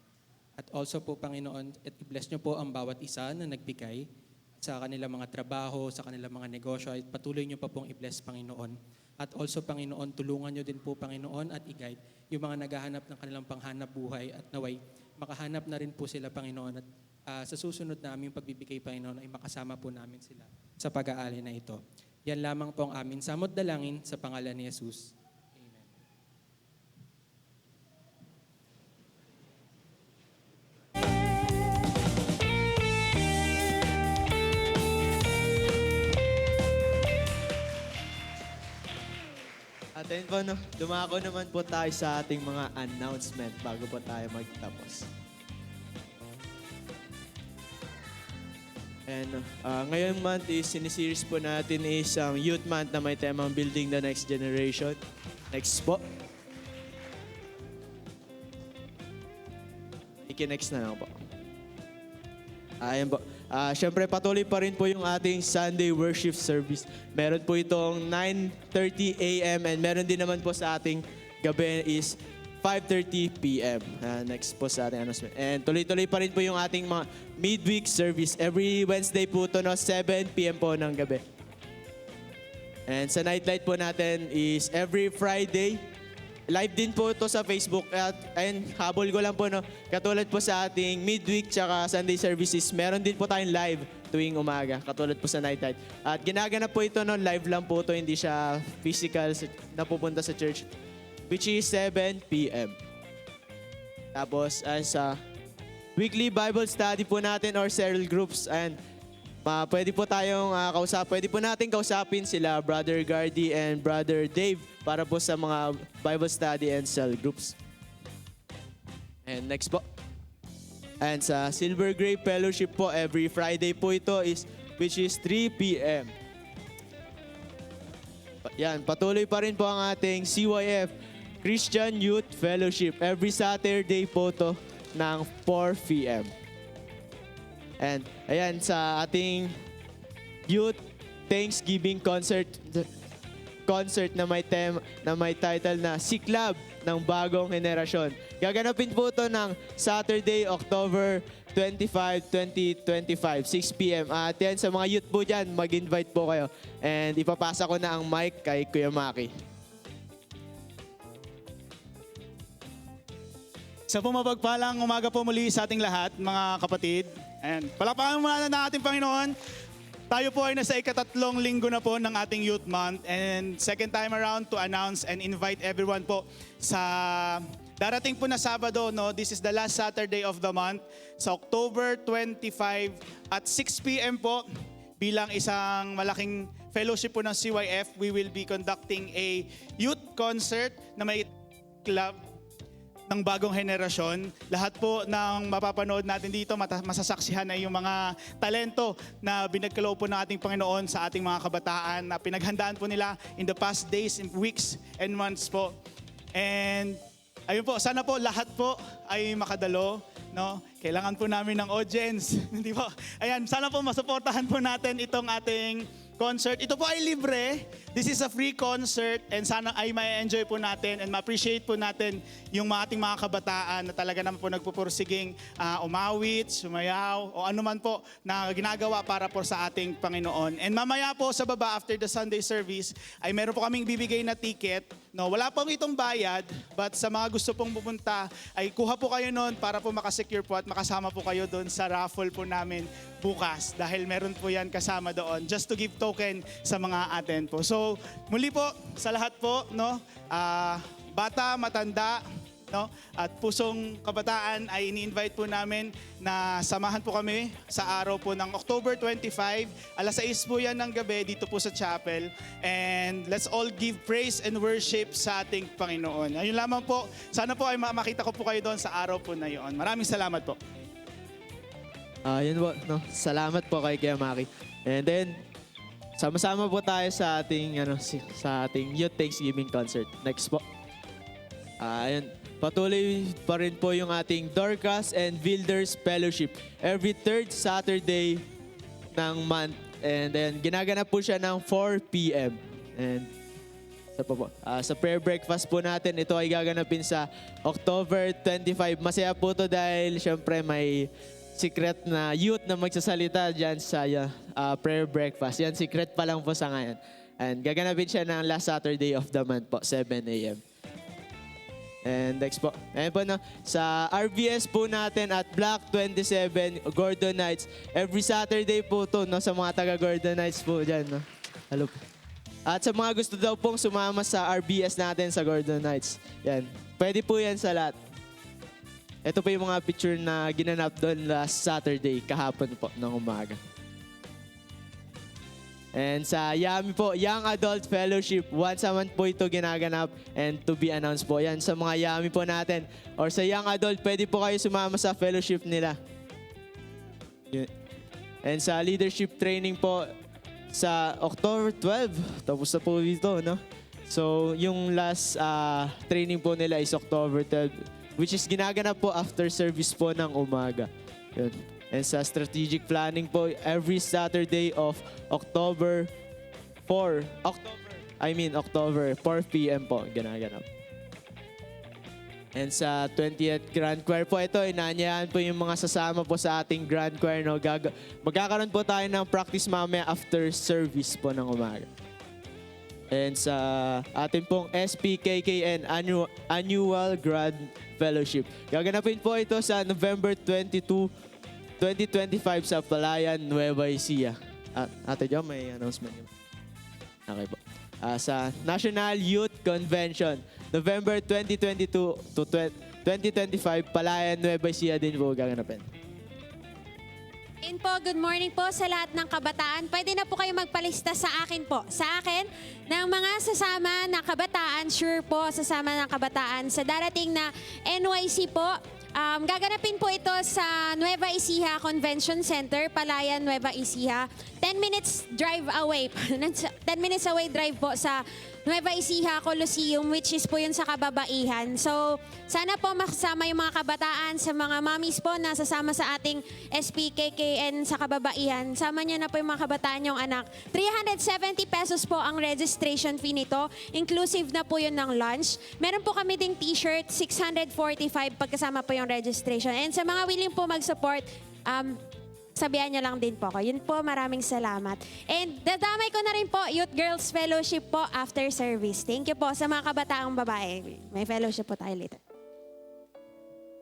At also po, Panginoon, at i-bless niyo po ang bawat isa na nagbigay sa kanilang mga trabaho, sa kanilang mga negosyo, at patuloy niyo pa pong i-bless, Panginoon. At also, Panginoon, tulungan niyo din po, Panginoon, at i-guide yung mga naghahanap ng kanilang panghanap buhay at naway makahanap na rin po sila, Panginoon, at sa susunod na aming pagbibigay, Panginoon, ay makasama po namin sila sa pag-aali na ito. Yan lamang po ang amin samot dalangin sa pangalan ni Jesus. Amen. At ayun po, no, dumako naman po tayo sa ating mga announcement bago po tayo magtapos. And ngayong month is sinisiris po natin isang youth month na may temang Building the Next Generation. Next po. Iki-next na lang po. Ayan po. Siyempre patuloy pa rin po yung ating Sunday worship service. Meron po itong 9:30 a.m. and meron din naman po sa ating gabi is 5:30 p.m. Next po sa ating announcement. And tuloy-tuloy pa rin po yung ating mga midweek service. Every Wednesday po ito, no, 7 p.m. po ng gabi. And sa nightlight po natin is every Friday. Live din po ito sa Facebook. At ayun, habol ko lang po, no, katulad po sa ating midweek tsaka Sunday services, meron din po tayong live tuwing umaga, katulad po sa nightlight. At ginaganap po ito, no, live lang po ito, hindi siya physical na pupunta sa church, which is 7 p.m. Tapos sa weekly Bible study po natin or cell groups, and pwede po tayong pwede po natin kausapin sila Brother Gardy and Brother Dave para po sa mga Bible study and cell groups. And next po. And sa Silver Grape Fellowship po, every Friday po ito which is 3 p.m. Yan, patuloy pa rin po ang ating CYF, Christian Youth Fellowship. Every Saturday po ito ng 4 p.m. And ayan, sa ating Youth Thanksgiving concert na may title na Siklab ng Bagong Henerasyon. Gaganapin po ito ng Saturday, October 25, 2025, 6 p.m. At yan, sa mga youth po dyan, mag-invite po kayo. And ipapasa ko na ang mic kay Kuya Maki. Sa pumapagpalang umaga po muli sa ating lahat, mga kapatid. Ayan, palakpakan muna na ating Panginoon. Tayo po ay nasa ikatatlong linggo na po ng ating Youth Month, and second time around to announce and invite everyone po sa darating po na Sabado, no? This is the last Saturday of the month, sa October 25 at 6 p.m. po. Bilang isang malaking fellowship po ng CYF, we will be conducting a youth concert na may club ng bagong henerasyon. Lahat po ng mapapanood natin dito, masasaksihan ay yung mga talento na binagkaloob po ng ating Panginoon sa ating mga kabataan na pinaghandaan po nila in the past days, weeks, and months po. And ayun po, sana po lahat po ay makadalo. No? Kailangan po namin ng audience. Hindi po? Ayan, sana po masuportahan po natin itong ating concert. Ito po ay libre. This is a free concert, and sana ay ma-enjoy po natin and ma-appreciate po natin yung ating mga kabataan na talaga naman po nagpupursiging umawit, sumayaw, o anuman po na ginagawa para po sa ating Panginoon. And mamaya po sa baba after the Sunday service ay meron po kaming bibigay na ticket. No, wala pong itong bayad, but sa mga gusto pong pupunta ay kuha po kayo noon para po makasecure po at makasama po kayo doon sa raffle po namin bukas dahil meron po yan kasama doon just to give token sa mga atin po. So muli po sa lahat po, no, bata, matanda, no? At Pusong Kabataan ay ini-invite po namin na samahan po kami sa araw po ng October 25. Alas 6 po yan ng gabi dito po sa chapel. And let's all give praise and worship sa ating Panginoon. Ayun lamang po. Sana po ay makita ko po kayo doon sa araw po na yun. Maraming salamat po. Yun po, no? Salamat po kay Kuya Maki. And then, sama-sama po tayo sa ating sa ating Youth Thanksgiving concert. Next po. Ayun, patuloy pa rin po yung ating Dorcas and Builders Fellowship every third Saturday ng month. And then ginaganap po siya ng 4 p.m. And sa prayer breakfast po natin, ito ay gaganapin sa October 25. Masaya po to dahil syempre may secret na youth na magsasalita dyan sa prayer breakfast. Yan, secret pa lang po sa ngayon. And gaganapin siya ng last Saturday of the month po, 7 a.m. And next po. Ayan po no, sa RBS po natin at Block 27, Gordon Knights. Every Saturday po to no, sa mga taga Gordon Knights po dyan. No? Hello po. At sa mga gusto daw pong sumama sa RBS natin sa Gordon Knights. Yan. Pwede po yan sa lahat. Ito po yung mga picture na ginanap doon last Saturday, kahapon po ng umaga. And sa YAMI po, Young Adult Fellowship, once a month po ito ginaganap and to be announced po. Yan sa mga YAMI po natin. Or sa Young Adult, pwede po kayo sumama sa fellowship nila. And sa leadership training po, sa October 12, tapos na po dito, no? So, yung last training po nila is October 12, which is ginaganap po after service po ng umaga. Yun. And sa strategic planning po, every Saturday of October 4 p.m. po ginaganap. And sa 20th Grand Choir po, ito, inaanyayahan po yung mga sasama po sa ating Grand Choir. No? Magkakaroon po tayo ng practice mamaya after service po ng umaga. And sa ating pong SPKKN Annual Grand Fellowship. Gaganapin po ito sa November 22, 2025 sa Palayan, Nueva Ecija. Ate Jo, may announcement. Okay po. Sa National Youth Convention, November 2022 to 2025, Palayan, Nueva Ecija din po gaganapin. And po, good morning po sa lahat ng kabataan. Pwede na po kayo magpalista sa akin po. Sa akin, ng mga sasama na kabataan, sure po, sasama ng kabataan sa darating na NYC po. Gaganapin po ito sa Nueva Ecija Convention Center, Palayan, Nueva Ecija. 10 minutes drive away. 10 minutes away drive po sa Nueva Ecija Coliseum, which is po yun sa Kababaihan. So, sana po makasama yung mga kabataan sa mga mommies po na sasama sa ating SPKKN sa Kababaihan. Sama niyo na po yung mga kabataan yung anak. 370 pesos po ang registration fee nito. Inclusive na po yun ng lunch. Meron po kami ding t-shirt, 645 pagkasama po yung registration. And sa mga willing po mag-support, sabihan niyo lang din po ako. Yun po, maraming salamat. And dadamay ko na rin po, Youth Girls Fellowship po after service. Thank you po sa mga kabataang babae. May fellowship po tayo later.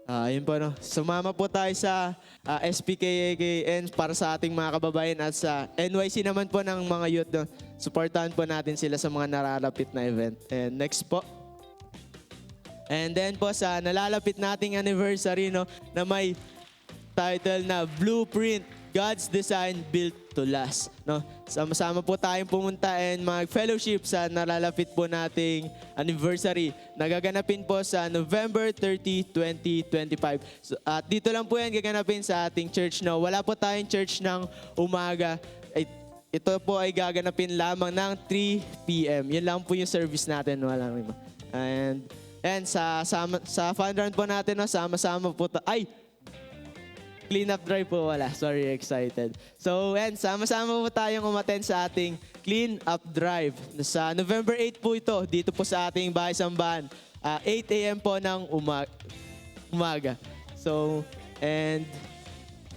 Yun po, no? Sumama po tayo sa SPKAKN para sa ating mga kababayan at sa NYC naman po ng mga youth. No? Supportahan po natin sila sa mga nararapit na event. And next po. And then po sa nalalapit nating anniversary, no, na may title na Blueprint, God's Design Built to Last. No? Sama-sama po tayong pumunta and mag-fellowship sa nalalapit po nating anniversary. Nagaganapin po sa November 30, 2025. So, at dito lang po yan gaganapin sa ating church. No? Wala po tayong church ng umaga. Ito po ay gaganapin lamang ng 3 p.m. Yun lang po yung service natin. Walang iba. And sa fun run po natin, no? Sama-sama po clean up drive po wala. Sorry, excited. So, and sama-sama po tayong umattend sa ating clean up drive. Sa November 8 po ito, dito po sa ating Bahay Sambahan. 8 a.m. po ng umaga. So, and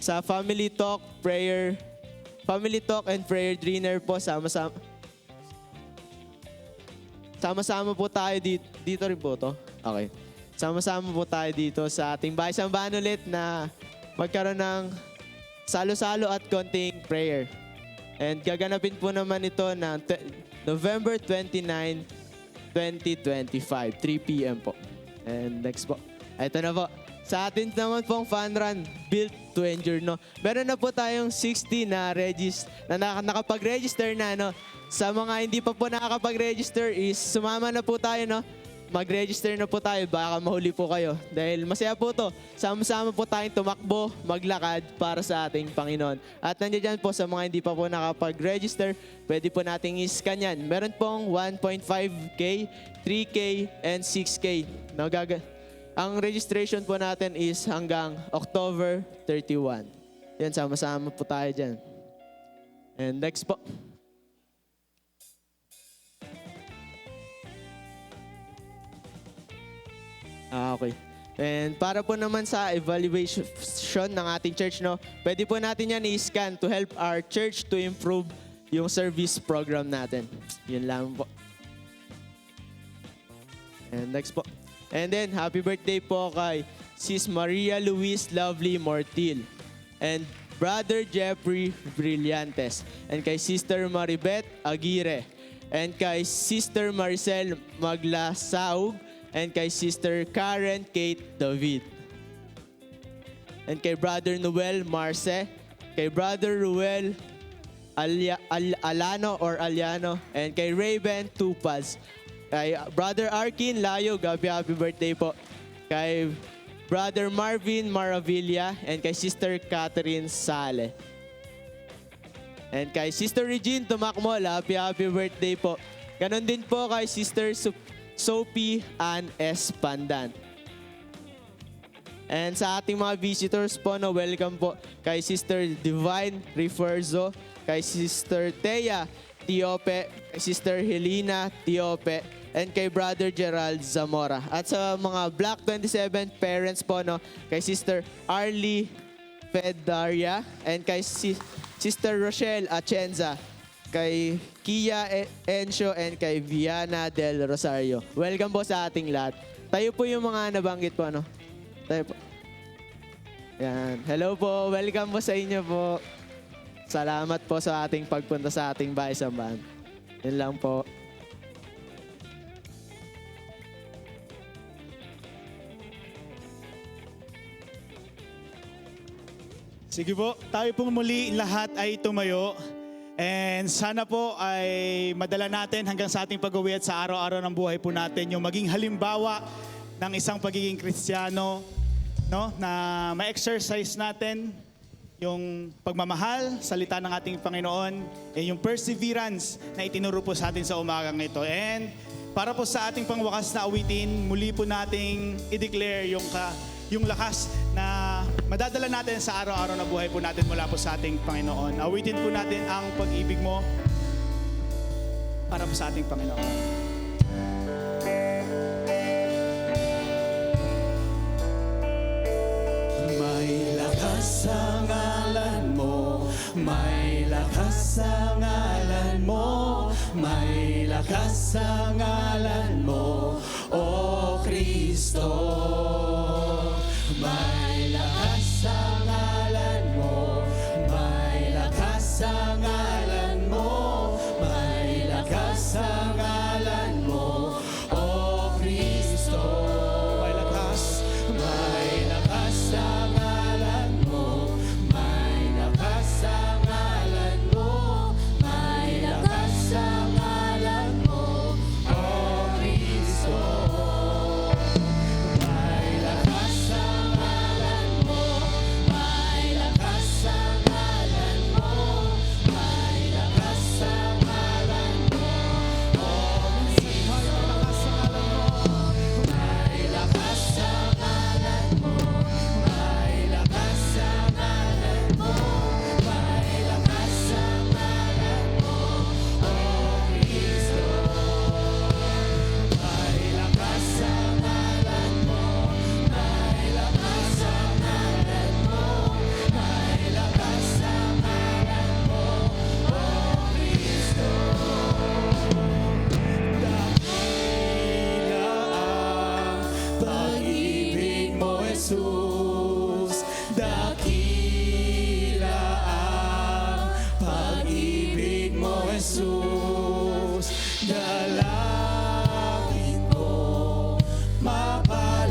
sa family talk and prayer dinner po, sama-sama po tayo dito rin po to. Okay. Sama-sama po tayo dito sa ating Bahay Sambahan ulit na magkaroon ng salo-salo at konting prayer. And gaganapin po naman ito ng November 29, 2025, 3 p.m. po. And next po. Ito na po. Sa atin naman pong fun run, built to endure, no? Meron na po tayong 60 na nakapag-register na, no? Sa mga hindi pa po nakakapag-register is sumama na po tayo, no? Mag-register na po tayo, baka mahuli po kayo. Dahil masaya po to. Sama-sama po tayong tumakbo, maglakad para sa ating Panginoon. At nandiyan dyan po sa mga hindi pa po nakapag-register, pwede po nating i-scan yan. Meron pong 1.5K, 3K, and 6K. Ang registration po natin is hanggang October 31. Yan, sama-sama po tayo dyan. And next po. Okay. And para po naman sa evaluation ng ating church, no, pwede po natin yan i-scan to help our church to improve yung service program natin. Yun lang po. And next po. And then, happy birthday po kay Sis Maria Luis Lovely Mortil and Brother Jeffrey Brillantes and kay Sister Maribeth Aguirre and kay Sister Maricel Maglasaug and kay Sister Karen Kate David. And kay Brother Noel Marce, kay Brother Ruel Aliano, and kay Raven Tupaz. Kay Brother Arkin Layo, happy birthday po. Kay Brother Marvin Maravilla, and kay Sister Catherine Sale. And kay Sister Regine Tumakmol, happy birthday po. Ganon din po kay Sister Sophie Ann S. Pandan. And sa ating mga visitors po, no, welcome po kay Sister Divine Referzo, kay Sister Thea Tiope, kay Sister Helena Tiope, and kay Brother Gerald Zamora. At sa mga Black 27 parents po, no, kay Sister Arlie Fedaria, and kay Sister Rochelle Atienza, kay Kia Encio, and kay Viana del Rosario. Welcome po sa ating lahat. Tayo po yung mga nabanggit po, ano? Tayo po. Yan. Hello po. Welcome po sa inyo po. Salamat po sa ating pagpunta sa ating bahay sambahan. Yun lang po. Sige po, tayo pong muli lahat ay tumayo. And sana po ay madala natin hanggang sa ating pag-uwi at sa araw-araw ng buhay po natin yung maging halimbawa ng isang pagiging Kristiyano, no? Na ma-exercise natin yung pagmamahal, salita ng ating Panginoon, and yung perseverance na itinuro po sa atin sa umagang ito. And para po sa ating pangwakas na awitin, muli po nating i-declare yung lakas na madadala natin sa araw-araw na buhay po natin mula po sa ating Panginoon. Awitin po natin ang pag-ibig mo para po sa ating Panginoon. May lakas sa ngalan mo, may lakas sa ngalan mo, may lakas sa ngalan mo, O Kristo. May lakas sa ngalan mo, may lakas sa ngalan mo, may lakas sa ngalan mo, O Kristo. May lakas sa ngalan mo, may lakas sa ngalan mo, may lakas sa ngalan mo, O Kristo. May lakas sa ngalan mo, may lakas sa ngalan mo, may lakas sa ngalan mo, O Kristo. May lakas sa ngalan mo, may lakas sa ngalan mo, may lakas sa ngalan mo, O Kristo. May lakas sa ngalan mo, may lakas sa ngalan mo, may lakas sa ngalan mo, O Kristo. Dakila ang pag-ibig mo, Jesus. Dakila ang pag-ibig mo, Jesus. Dalangin ko, mapalaya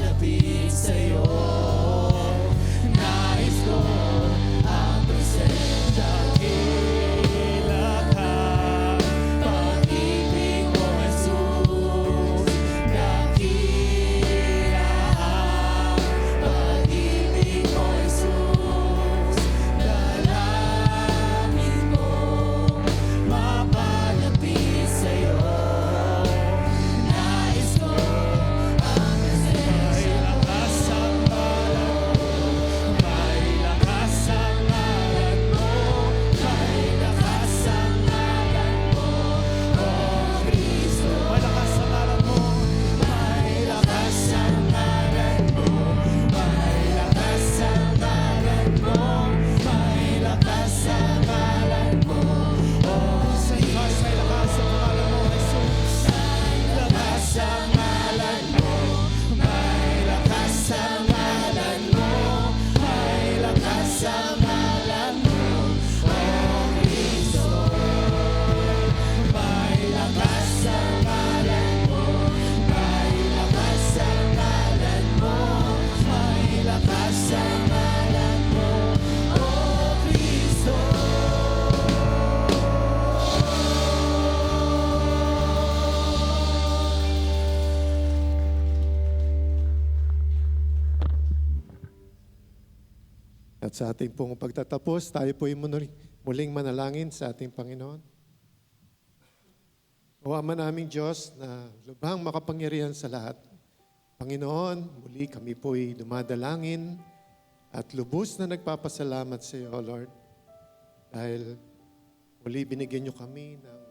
At sa ating pong pagtatapos, tayo po muling manalangin sa ating Panginoon. O Ama naming Diyos na lubhang makapangyarihan sa lahat, Panginoon, muli kami po'y dumadalangin at lubos na nagpapasalamat sa iyo, Lord, dahil muli binigyan niyo kami ng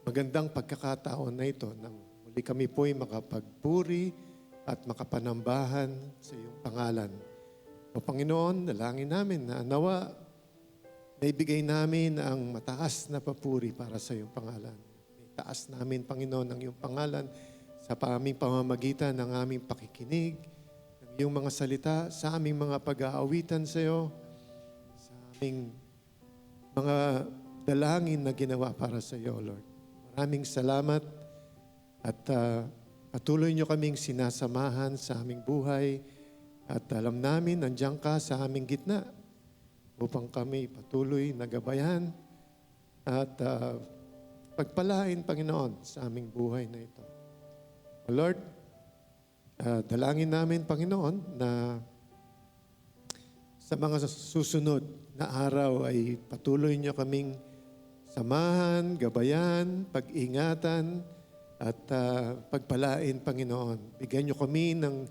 magandang pagkakataon na ito nang muli kami po'y makapagpuri at makapanambahan sa iyong pangalan. O Panginoon, dalangin namin na nawa naibigay namin ang mataas na papuri para sa iyong pangalan. Itaas namin, Panginoon, ang iyong pangalan sa aming pamamagitan ng aming pakikinig, ng iyong mga salita, sa aming mga pag-aawitan sa iyo, sa aming mga dalangin na ginawa para sa iyo, Lord. Maraming salamat at patuloy niyo kaming sinasamahan sa aming buhay at alam namin nandiyan ka sa aming gitna upang kami patuloy nagabayan at pagpalain, Panginoon, sa aming buhay na ito. O Lord, dalangin namin, Panginoon, na sa mga susunod na araw ay patuloy niyo kaming samahan, gabayan, pag-ingatan, at pagpalain, Panginoon. Bigyan niyo kami ng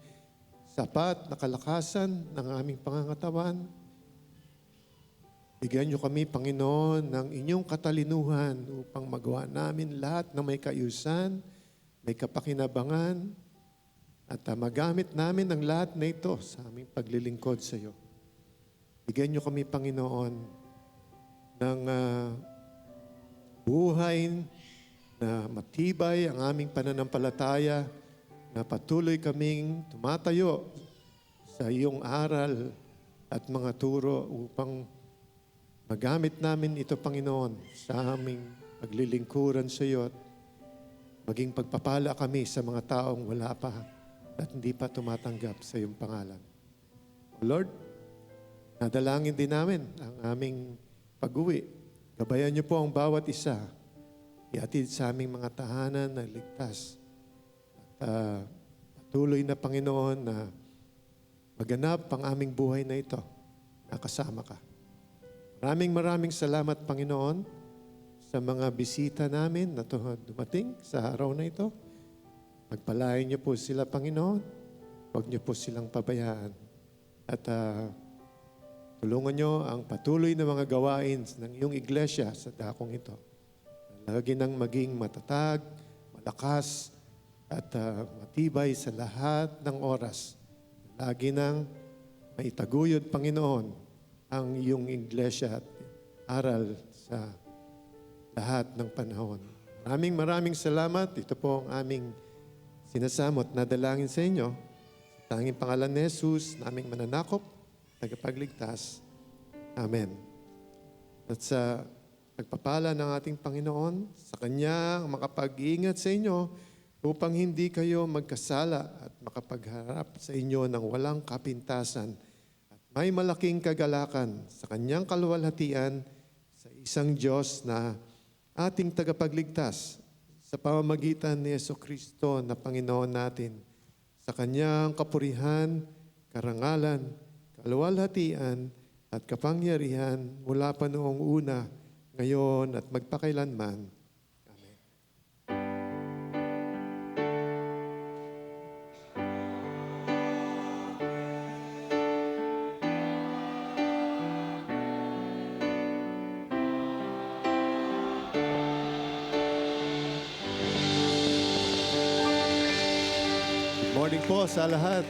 sapat na kalakasan ng aming pangangatawan. Bigyan niyo kami, Panginoon, ng inyong katalinuhan upang magawa namin lahat na may kaayusan, may kapakinabangan, at magamit namin ang lahat na ito sa aming paglilingkod sa iyo. Bigyan niyo kami, Panginoon, ng buhay na matibay ang aming pananampalataya, na patuloy kaming tumatayo sa iyong aral at mga turo upang magamit namin ito, Panginoon, sa aming paglilingkuran sa iyo at maging pagpapala kami sa mga taong wala pa at hindi pa tumatanggap sa iyong pangalan. O Lord, nadalangin din namin ang aming pag-uwi. Gabayan niyo po ang bawat isa. Iatid sa aming mga tahanan na ligtas. At patuloy na, Panginoon, na maganap ang aming buhay na ito. Nakasama ka. Maraming salamat, Panginoon, sa mga bisita namin na dumating sa araw na ito. Pagpalain niyo po sila, Panginoon. Huwag niyo po silang pabayaan. At tulungan niyo ang patuloy na mga gawain ng iyong iglesia sa dakong ito. Lagi nang maging matatag, malakas, at matibay sa lahat ng oras. Lagi nang maitaguyod, Panginoon, ang iyong iglesia at aral sa lahat ng panahon. Maraming salamat. Ito po ang aming sinasamot na dalangin sa inyo. Sa tanging pangalan ni Jesus, naming mananakop, tagapagligtas. Amen. At sa pagpapala ng ating Panginoon, sa Kanya makapag-iingat sa inyo upang hindi kayo magkasala at makapagharap sa inyo ng walang kapintasan. May malaking kagalakan sa Kanyang kaluwalhatian sa isang Diyos na ating tagapagligtas sa pamamagitan ni Jesucristo na Panginoon natin. Sa Kanyang kapurihan, karangalan, kaluwalhatian at kapangyarihan mula pa noong una, ngayon at magpakailanman. Morning po sa lahat.